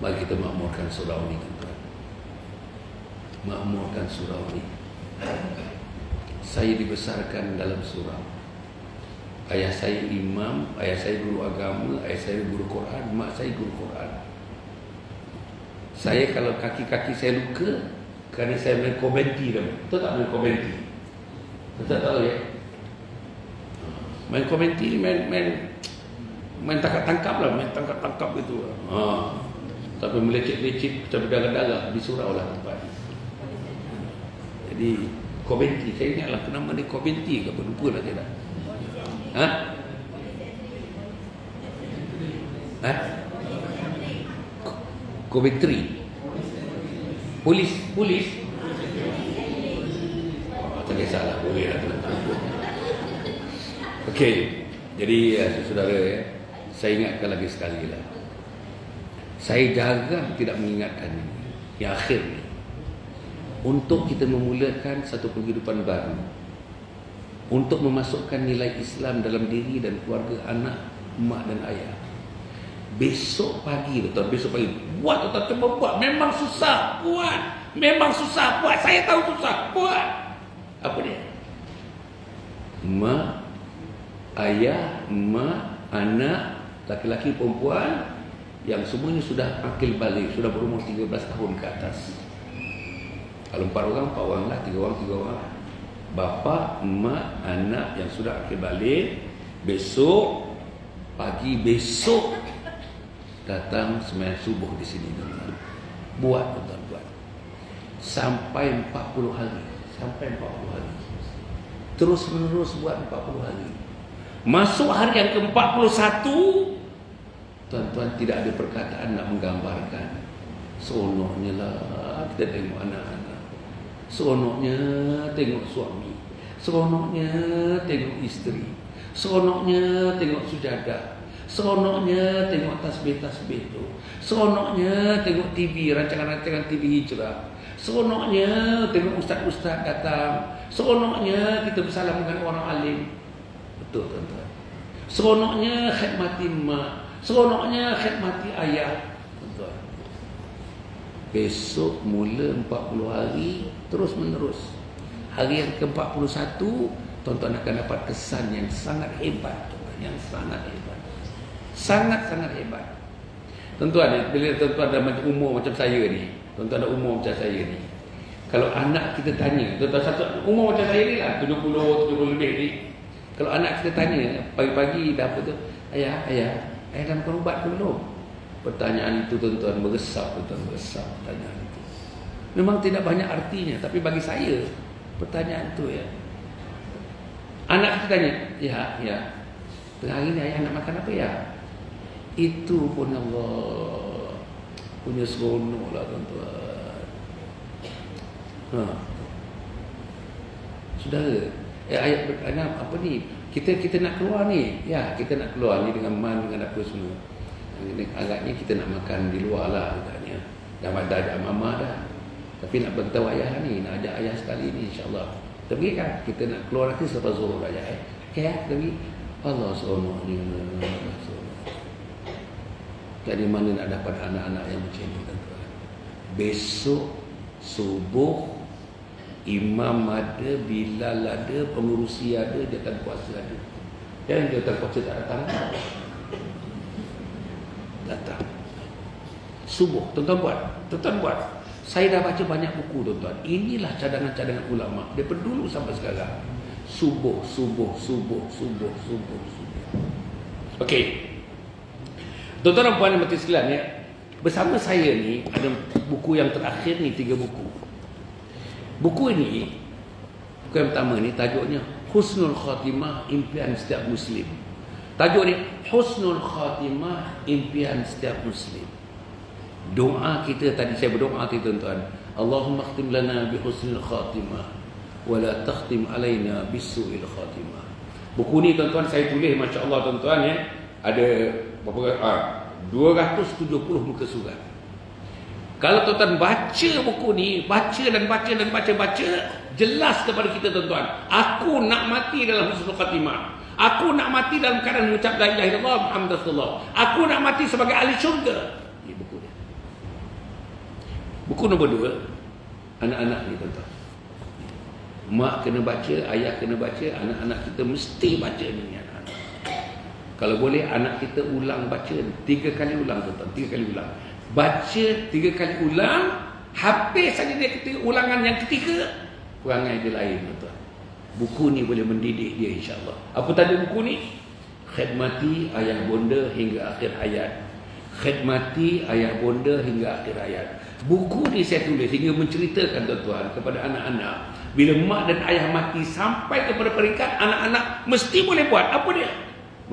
mari kita makmurkan surau ini tuan-tuan. Makmurkan surau ini. Saya dibesarkan dalam surau. Ayah saya imam, ayah saya guru agama, ayah saya guru Quran, mak saya guru Quran. Saya kalau kaki-kaki saya luka kerana saya main komenti dah. Betul tak main komenti? Betul tak tahu ya? Main komenti ni main tangkap-tangkap lah, main tangkap-tangkap gitu. Tapi melecet-lecet macam berdarah-darah di surau lah tempat. Jadi komenti, saya ingatlah nama dia komenti ke apa, lupa lah saya dah. Coventry. Polis. Tak kisahlah, boleh lah tuan-tuan. Okey. Jadi saudara, saya ingatkan lagi sekali lah. Saya jarang tidak mengingatkan ini. Yang akhir ni, untuk kita memulakan satu penghidupan baru, untuk memasukkan nilai Islam dalam diri dan keluarga, anak, mak dan ayah. Besok pagi buat tuan, cuba buat. Memang susah buat, saya tahu susah buat. Apa dia? Mak, ayah, mak, anak, laki-laki, perempuan yang semuanya sudah akil balik, sudah berumur 13 tahun ke atas. Kalau 4 orang lah, 3 orang. Bapa, mak, anak yang sudah akil balik, besok pagi datang sembahyang subuh di sini, tuan-tuan. Buat. Sampai 40 hari. Terus menerus buat 40 hari. Masuk hari yang ke-41, tuan-tuan, tidak ada perkataan nak menggambarkan. Seronoknya lah kita tengok anak-anak. Seronoknya tengok suami. Seronoknya tengok isteri. Seronoknya tengok sujadah. Seronoknya tengok tasbih-tasbih tu. Seronoknya tengok TV, rancangan-rancangan TV hijrah. Seronoknya tengok ustaz-ustaz datang. Seronoknya kita bersalam dengan orang alim. Betul, tuan-tuan. Seronoknya khidmati mak. Seronoknya khidmati ayah. Tuan-tuan, besok mula 40 hari terus menerus. Hari yang ke-41, tuan-tuan akan dapat kesan yang sangat hebat, tuan-tuan. Yang sangat hebat. Sangat-sangat hebat. Tuan-tuan, bila tuan-tuan ada umur macam saya ni, tuan-tuan ada umur macam saya ni, kalau anak kita tanya, tuan-tuan satu umur macam saya ni lah, 70 lebih ni, kalau anak kita tanya pagi-pagi dah apa tu, ayah dah makan ubat ke belum? Pertanyaan itu, tuan-tuan, meresap pertanyaan itu. Memang tidak banyak artinya, tapi bagi saya pertanyaan itu, ya, anak kita tanya, ya tengah hari ni ayah nak makan apa, ya? Itu pun Allah punya seronok lah, tuan-tuan. Saudara, ayat bertanya apa ni? Kita nak keluar ni. Ya, kita nak keluar ni dengan man, dengan apa semua. Agaknya kita nak makan di luar lah, katanya. Dah ajak mama dah. Tapi nak beritahu ayah ni, nak ajak ayah sekali ni, insyaAllah. Tapi kan, kita nak keluar nanti selepas zuhur aja. Okey, tapi Allah seronoknya. Dari mana nak dapat anak-anak yang macam ni, tuan-tuan? Besok subuh, imam ada, Bilal ada, pengurusi ada, jawatan kuasa ada. Dan jawatan kuasa tak datang. Datang subuh, tuan-tuan buat. Saya dah baca banyak buku, tuan-tuan. Inilah cadangan-cadangan ulama daripada dulu sampai sekarang. Subuh. Okey, tuan-tuan dan puan yang mati sekalian, ya, bersama saya ni ada buku yang terakhir ni, 3 buku. Buku ini, buku yang pertama ni tajuknya Husnul Khatimah, Impian Setiap Muslim. Tajuk ni Husnul Khatimah, Impian Setiap Muslim. Doa kita tadi, saya berdoa tadi, tuan-tuan, Allahumma khtim lana bi husnil khatimah wa la takhtim alaina bisu'il khatimah. Buku ni, tuan-tuan, saya tulis, masya-Allah, tuan-tuan, ya. Ada berapa 270 muka surat. Kalau tuan-tuan baca buku ni, baca, jelas kepada kita, tuan-tuan, aku nak mati dalam husnul khatimah. Aku nak mati dalam keadaan mengucap la ilaha illallah Muhammad Rasulullah. Aku nak mati sebagai ahli syurga. Ini buku dia. Buku nombor 2, anak-anak ni, tuan-tuan. Mak kena baca, ayah kena baca, anak-anak kita mesti baca ni, anak-anak. Kalau boleh anak kita ulang baca 3 kali ulang, tuan-tuan, 3 kali ulang. Baca 3 kali ulang, habis saja dia ketika ulangan yang ketiga, perangai dia lain, tuan-tuan. Buku ni boleh mendidik dia insya-Allah. Apa tajuk buku ni? Khidmati ayah bonda hingga akhir hayat. Khidmati ayah bonda hingga akhir hayat. Buku ni saya tulis hingga menceritakan tuan-tuan kepada anak-anak, bila mak dan ayah mati sampai kepada peringkat anak-anak mesti boleh buat apa dia?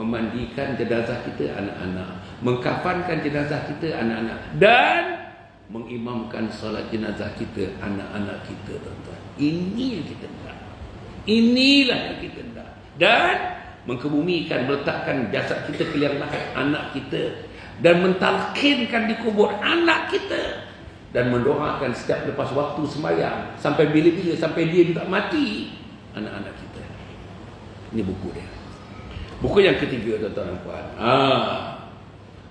Memandikan jenazah kita anak-anak, mengkafankan jenazah kita anak-anak, dan mengimamkan solat jenazah kita anak-anak kita tuan-tuan. Ini yang kita nak. Inilah yang kita nak. Dan mengkebumikan, meletakkan jasad kita ke liang lahat anak kita, dan mentalkinkan di kubur anak kita, dan mendoakan setiap lepas waktu sembahyang sampai bila-bila, sampai dia juga mati anak-anak kita. Ini buku dia. Buku yang ketiga tuan-tuan dan puan.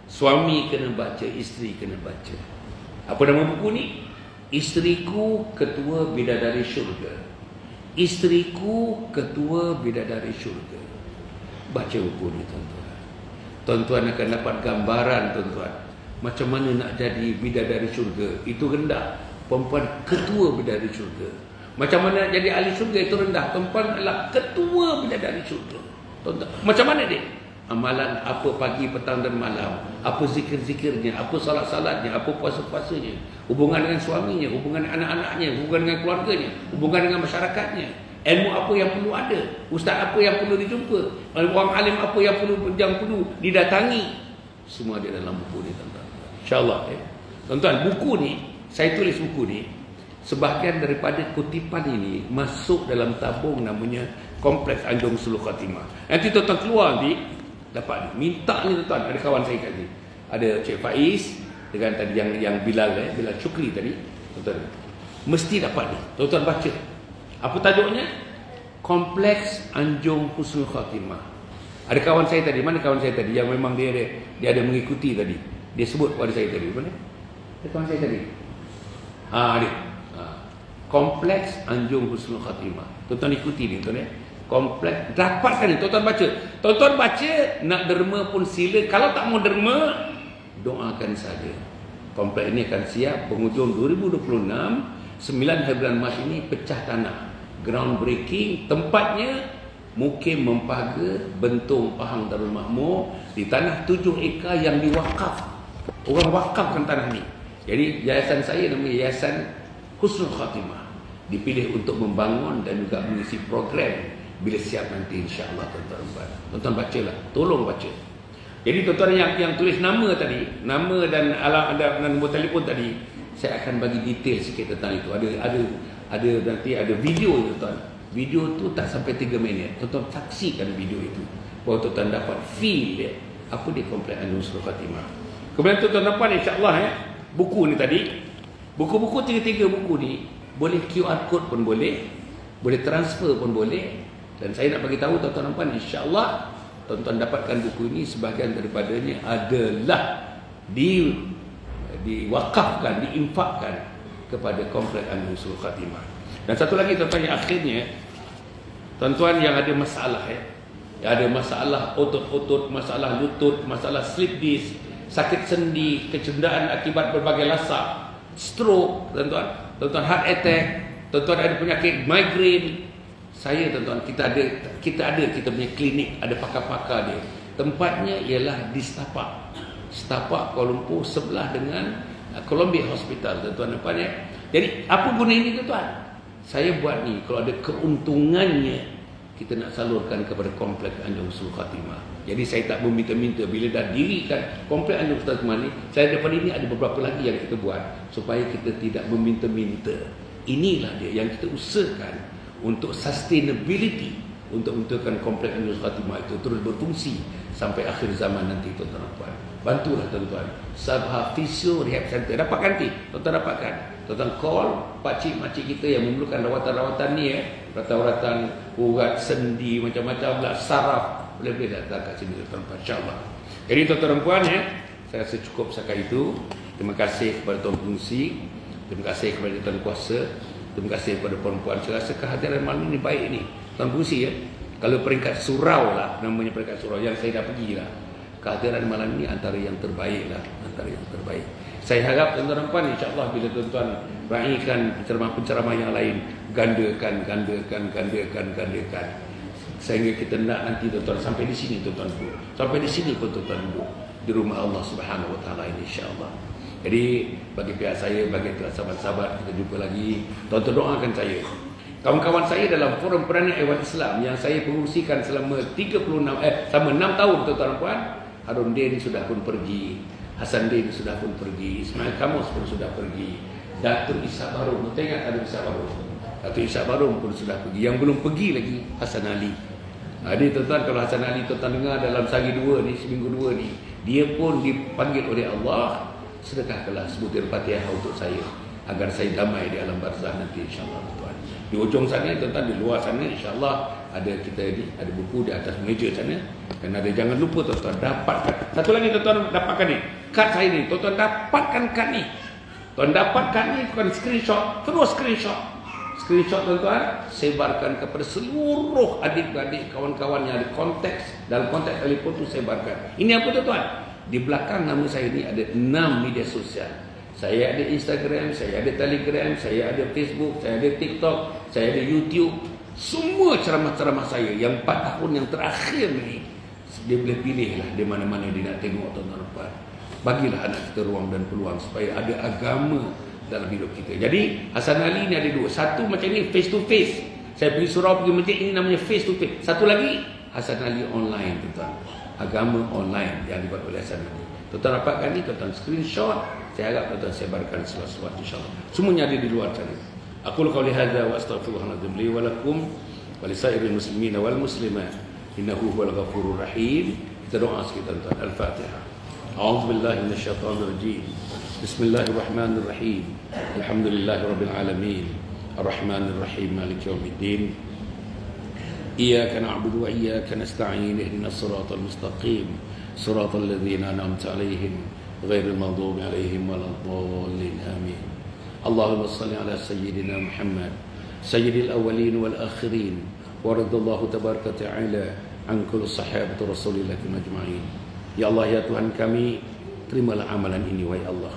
Suami kena baca, isteri kena baca. Apa nama buku ni? Isteriku Ketua Bidadari Syurga. Isteriku Ketua Bidadari Syurga. Baca buku ni tuan-tuan. Tuan-tuan akan dapat gambaran tuan-tuan, macam mana nak jadi bidadari syurga. Itu rendah, perempuan ketua bidadari syurga. Macam mana nak jadi ahli syurga, itu rendah, perempuan adalah ketua bidadari syurga. Tuan-tuan, macam mana dia? Amalan apa pagi, petang dan malam, apa zikir-zikirnya, apa salat-salatnya, apa puasa-puasanya, hubungan dengan suaminya, hubungan dengan anak-anaknya, hubungan dengan keluarganya, hubungan dengan masyarakatnya, ilmu apa yang perlu ada, ustaz apa yang perlu dijumpa, orang alim apa yang perlu didatangi. Semua ada dalam buku ni tuan-tuan. InsyaAllah tuan-tuan, buku ni, saya tulis buku ni, sebahagian daripada kutipan ini masuk dalam tabung namanya Kompleks Anjung Husnul Khatimah. Nanti tuan-tuan keluar nanti dapat ni. Minta ni tuan-tuan, ada kawan saya kat sini, ada Cik Faiz dengan tadi yang Bilal Bilal Syukri tadi, tuan-tuan mesti dapat ni. Tuan-tuan baca. Apa tajuknya? Kompleks Anjung Husnul Khatimah. Ada kawan saya tadi, mana kawan saya tadi yang memang dia ada mengikuti tadi. Dia sebut kepada saya tadi, mana? Ada kawan saya tadi. Dia. Kompleks Anjung Husnul Khatimah. Tuan-tuan ikuti ni tuan-tuan. Kompleks, dapatkan ni, tuan-tuan baca. Tuan-tuan baca, nak derma pun sila. Kalau tak mau derma, doakan saja. Kompleks ini akan siap penghujung 2026. 9 hari bulan Mac ini pecah tanah. Groundbreaking, tempatnya Mukim Mempaga, Bentung, Pahang, Darul Makmur, di tanah 7 ekar yang diwakaf. Orang wakafkan tanah ni. Jadi yayasan saya namanya Yayasan Husnul Khatimah. Dipilih untuk membangun dan juga mengisi program bila siap nanti insya-Allah tuan-tuan. Tuan-tuan bacalah, tolong baca. Jadi tuan-tuan yang tulis nama tadi, nama dan alamat dan nombor telefon tadi, saya akan bagi detail sikit tentang itu. Ada nanti ada video tuan-tuan. Video tu tak sampai 3 minit. Tuan-tuan saksikan video itu, baru tuan-tuan dapat feel dia. Apa dia Kompleks Anjung Husnul Khatimah. Kemudian tuan-tuan dapat insya-Allah buku ni tadi. Buku-buku 3 buku ni boleh QR code pun boleh transfer pun boleh. Dan saya nak bagi tahu tuan-tuan nampak insya-Allah tuan-tuan dapatkan buku ini, sebahagian daripadanya adalah diwakafkan, diinfakkan kepada Kompleks Anjung Husnul Khatimah. Dan satu lagi tuan-tuan yang akhirnya, tuan-tuan yang ada masalah ada masalah otot-otot, masalah lutut, masalah slip disc, sakit sendi, kecederaan akibat berbagai lasak, stroke, tuan-tuan heart attack, tuan-tuan ada penyakit migraine. Saya tuan-tuan, kita punya klinik, ada pakar-pakar dia. Tempatnya ialah di Setapak Kuala Lumpur, sebelah dengan Columbia Hospital, tuan-tuan nampaknya. Jadi apa guna ini tuan-tuan? Saya buat ni kalau ada keuntungannya, kita nak salurkan kepada Kompleks Anjung Husnul Khatimah. Jadi saya tak meminta-minta. Bila dah dirikan Kompleks Anjung Husnul Khatimah ni, saya daripada ini ada beberapa lagi yang kita buat supaya kita tidak meminta-minta. Inilah dia yang kita usahakan untuk sustainability, untuk menentukan Kompleks Anjung Husnul Khatimah itu terus berfungsi sampai akhir zaman nanti tuan-tuan dan puan. Bantulah tuan-tuan. Sabha Physio Rehab Center, dapatkan nanti, tuan-tuan dapatkan. Tuan-tuan call pakcik-makcik kita yang memerlukan rawatan-rawatan ni rawatan urat sendi macam-macam lah, saraf, boleh datang kat sini tuan-tuan, insya-Allah. Jadi tuan-tuan dan puan saya rasa cukup setakat itu. Terima kasih kepada Tuan Fungsi, terima kasih kepada Tuan Kuasa, terima kasih kepada puan-puan. Saya rasa kehadiran malam ini baik ni Tuan Fungsi Kalau peringkat surau lah, namanya peringkat surau yang saya dah pergi lah, kehadiran malam ini antara yang terbaik lah, antara yang terbaik. Saya harap tuan-tuan dan puan insya-Allah bila tuan-tuan raikan penceramah-penceramah yang lain gandakan. Sehingga kita nak nanti tuan-tuan sampai di sini tuan-tuan duduk. Sampai di sini pun tuan-tuan duduk di rumah Allah Subhanahu Wa Taala ini insya-Allah. Jadi bagi pihak saya, bagi sahabat-sahabat, kita jumpa lagi. Tuan-tuan doakan saya. Kawan-kawan saya dalam forum Peranan Ehwal Islam yang saya pengurusikan selama 6 tahun tuan-tuan puan, Harun Din sudah pun pergi, Hasan Din sudah pun pergi, Ismail Kamus pun sudah pergi, Datuk Ishak Barum, kita ingat Datuk Ishak Barum? Datuk Ishak Barum pun sudah pergi. Yang belum pergi lagi Hasan Ali. Jadi tuan-tuan, kalau Hasan Ali tuan-tuan dengar dalam sehari dua ni, seminggu dua ni, dia pun dipanggil oleh Allah, sedekahkanlah sebutir Fatihah untuk saya agar saya damai di alam barzah nanti insya-Allah tuan. Di ujung sana tuan-tuan, di luar sana insya-Allah ada kita ni, ada buku di atas meja sana. Dan ada, jangan lupa tuan-tuan dapatkan. Satu lagi tuan-tuan dapatkan ni, kad saya ni. Tuan-tuan dapatkan kad ni. Tuan dapatkan ni, bukan screenshot, terus screenshot. Screenshot tuan-tuan, sebarkan kepada seluruh adik-adik kawan-kawan yang ada dalam konteks telefon tu, sebarkan. Ini apa tuan-tuan? Di belakang nama saya ni ada 6 media sosial. Saya ada Instagram, saya ada Telegram, saya ada Facebook, saya ada TikTok, saya ada YouTube. Semua ceramah-ceramah saya yang 4 tahun yang terakhir ni, dia boleh pilih lah di mana-mana dia nak tengok tuan-tuan. Bagilah anak kita ruang dan peluang supaya ada agama dalam hidup kita. Jadi Hasan Ali ni ada 2. Satu macam ni face to face. Saya pergi surau, pergi masjid, ini namanya face to face. Satu lagi Hasan Ali online tuan-tuan. Agama online yang dibuat oleh Hasan Ali. Tuan-tuan dapatkan ni, tuan-tuan screenshot. Saya harap tuan-tuan sebarkan seluas-luas insya-Allah. Semuanya ada di luar sana. Aku qauli hadza wa astaghfirullahaladzim li wa lakum wa lisairil muslimin wal muslimat innahu huwal ghafurur rahim. Kita doa sikit tuan-tuan. Al-Fatihah. A'udzu billahi minasyaitonir rajim. Bismillahirrahmanirrahim. Alhamdulillahirabbil alamin. Arrahmanir rahim. Maliki yaumiddin. Iyyaka na'budu wa iyyaka nasta'in. Ihdinas siratal mustaqim. Siratal ladzina an'amta 'alaihim ghairil maghdubi 'alaihim waladdallin. Amin. Allahumma shalli ala sayyidina Muhammad sayyidil awwalin wal akhirin wa radallahu tabaraka ta'ala an kulli sahabati Rasulillah ajma'in. Ya Allah, ya Tuhan kami, terimalah amalan ini wahai Allah.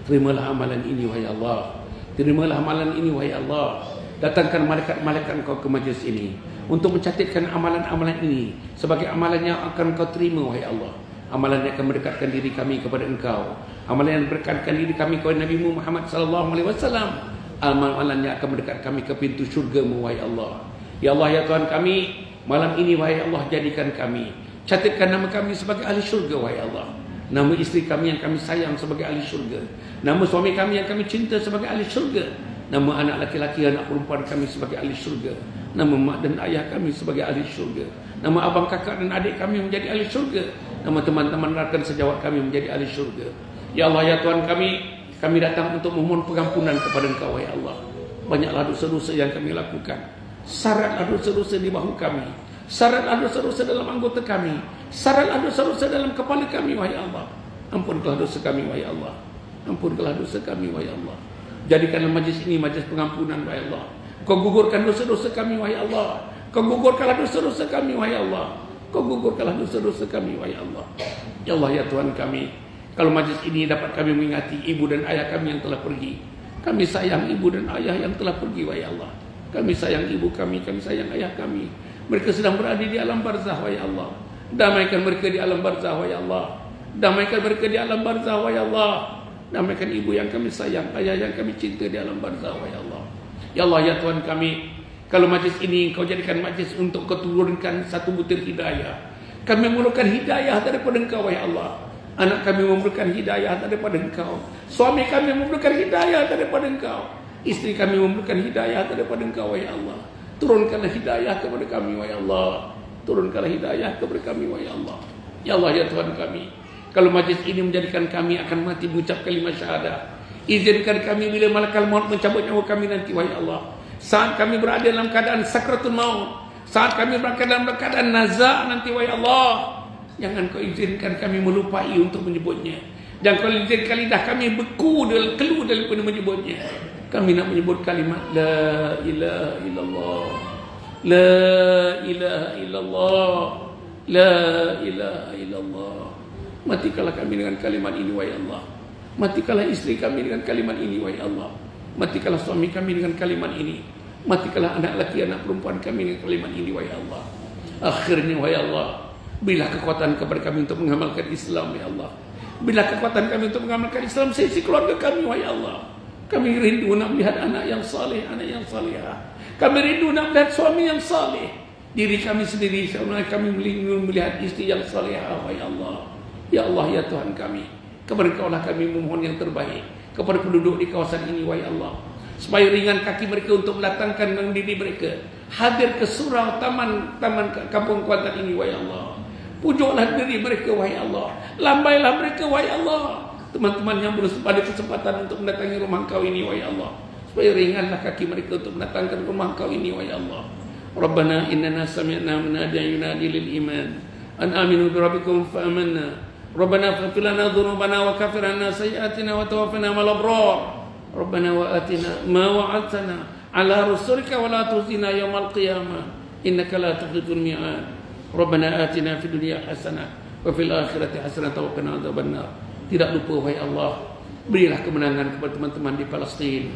Terimalah amalan ini wahai Allah. Terimalah amalan ini wahai Allah. Datangkan malaikat-malaikat Engkau ke majlis ini untuk mencatatkan amalan-amalan ini sebagai amalan yang akan Engkau terima wahai Allah. Amalan yang akan mendekatkan diri kami kepada Engkau. Amalan yang mendekatkan diri kami kepada Nabi Muhammad sallallahu alaihi wasallam. Amalan yang akan mendekatkan kami ke pintu syurga-Mu wahai Allah. Ya Allah, ya Tuhan kami, malam ini wahai Allah, jadikan kami, catatkan nama kami sebagai ahli syurga wahai Allah. Nama isteri kami yang kami sayang sebagai ahli syurga. Nama suami kami yang kami cinta sebagai ahli syurga. Nama anak laki-laki, anak perempuan kami sebagai ahli syurga. Nama mak dan ayah kami sebagai ahli syurga. Nama abang kakak dan adik kami menjadi ahli syurga. Nama teman-teman rakan sejawat kami menjadi ahli syurga. Ya Allah, ya Tuhan kami datang untuk memohon pengampunan kepada Engkau wahai Allah. Banyaklah dosa-dosa yang kami lakukan. Saratlah dosa-dosa di bahu kami. Saratlah dosa-dosa dalam anggota kami. Saratlah dosa-dosa dalam kepala kami wahai Allah. Ampunkanlah dosa kami wahai Allah. Ampunkanlah dosa kami wahai Allah. Jadikanlah majlis ini majlis pengampunan wahai Allah. Kau gugurkan dosa-dosa kami wahai Allah. Kau gugurkanlah dosa-dosa kami wahai Allah. Kau gugurkanlah dosa-dosa kami wahai Allah. Ya Allah, ya Tuhan kami, kalau majlis ini dapat kami mengingati ibu dan ayah kami yang telah pergi. Kami sayang ibu dan ayah yang telah pergi wahai Allah. Kami sayang ibu kami sayang ayah kami. Mereka sedang berada di alam barzah wahai Allah. Damaikan mereka di alam barzah wahai Allah. Damaikan mereka di alam barzah wahai Allah. Damaikan ibu yang kami sayang, ayah yang kami cinta di alam barzah wahai Allah. Ya Allah, ya Tuhan kami, kalau majlis ini Kau jadikan majlis untuk Kau turunkan satu butir hidayah. Kami memerlukan hidayah daripada Engkau wahai Allah. Anak kami memerlukan hidayah daripada Engkau. Suami kami memerlukan hidayah daripada Engkau. Isteri kami memerlukan hidayah daripada Engkau wahai Allah. Turunkanlah hidayah kepada kami wahai Allah. Turunkanlah hidayah kepada kami wahai Allah. Ya Allah, ya Tuhan kami, kalau majlis ini menjadikan kami akan mati mengucap kalimat syahadah, izinkan kami bila malaikat maut mencabut nyawa kami nanti wahai Allah. Saat kami berada dalam keadaan sakratul maut, saat kami berada dalam keadaan nazak nanti wahai Allah, jangan Kau izinkan kami melupai untuk menyebutnya. Jangan Kau izinkan lidah kami beku keluar daripada menyebutnya. Kami nak menyebut kalimat La ilaha illallah, La ilaha illallah, La ilaha illallah. Matikanlah kami dengan kalimat ini wahai Allah. Matikanlah isteri kami dengan kalimat ini wahai Allah. Matikanlah suami kami dengan kalimat ini. Matikanlah anak laki, anak perempuan kami dengan kalimat ini, wahai Allah. Akhirnya, wahai Allah, berilah kekuatan kepada kami untuk mengamalkan Islam, ya Allah. Berilah kekuatan kami untuk mengamalkan Islam sisi keluarga kami, wahai Allah. Kami rindu nak melihat anak yang saleh, anak yang salihah. Kami rindu nak melihat suami yang saleh. Diri kami sendiri, sebenarnya kami melihat istri yang salihah, wahai Allah. Ya Allah, ya Tuhan kami, kepada Engkau-lah kami memohon yang terbaik kepada penduduk di kawasan ini, wahai Allah, supaya ringan kaki mereka untuk mendatangkan diri mereka hadir ke surau taman kampung Kuantan ini, wahai Allah. Pujuklah diri mereka, wahai Allah. Lambailah mereka, wahai Allah. Teman-teman yang belum pada kesempatan untuk mendatangi rumah Engkau ini, wahai Allah, supaya ringanlah kaki mereka untuk mendatangkan rumah Engkau ini, wahai Allah. Rabbana innana sami'na munadiyan yunadi lil iman an aminu bi rabbikum fa amanna. Rabbana faghfir lana dhunubana wa kaffir 'anna sayyi'atina wa tawaffana ma'al abrar. Rabbana wa atina ma wa'adtana 'ala rusulika wa la tukhzina yawmal qiyamah innaka la tukhliful mi'ad. Rabbana atina fid dunya hasanah wa fil akhirati hasanah wa qina adzabannar. Tidak lupa, wahai Allah, berilah kemenangan kepada teman-teman di Palestin.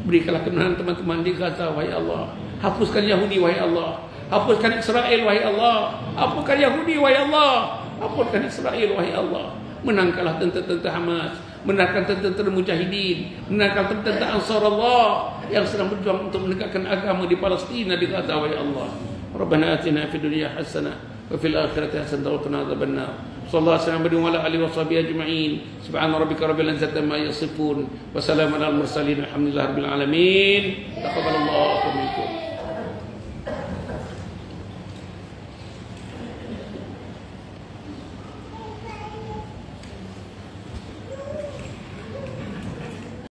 Berikanlah kemenangan teman-teman di Gaza, wahai Allah. Hapuskan Yahudi, wahai Allah. Hapuskan Israel, wahai Allah. Hapuskan Yahudi, wahai Allah. Hapuskan Israel, wahai Allah. Menangkanlah tentera-tentera Hamas, menangkan tentera Mujahidin, menangkan tentera Ansar Allah yang sedang berjuang untuk menegakkan agama di Palestina, di Gaza, wahai Allah. Rabbana atina fid dunya hasanah wa fil akhirati hasanah wa qina adzabannar. Sallallahu alaihi wa ala alihi wa sahbihi ajma'in. Subhana rabbika rabbil izzati amma yasifun wa salamun alal mursalin. Alhamdulillahirabbil alamin. Taqabbalallahu minkum.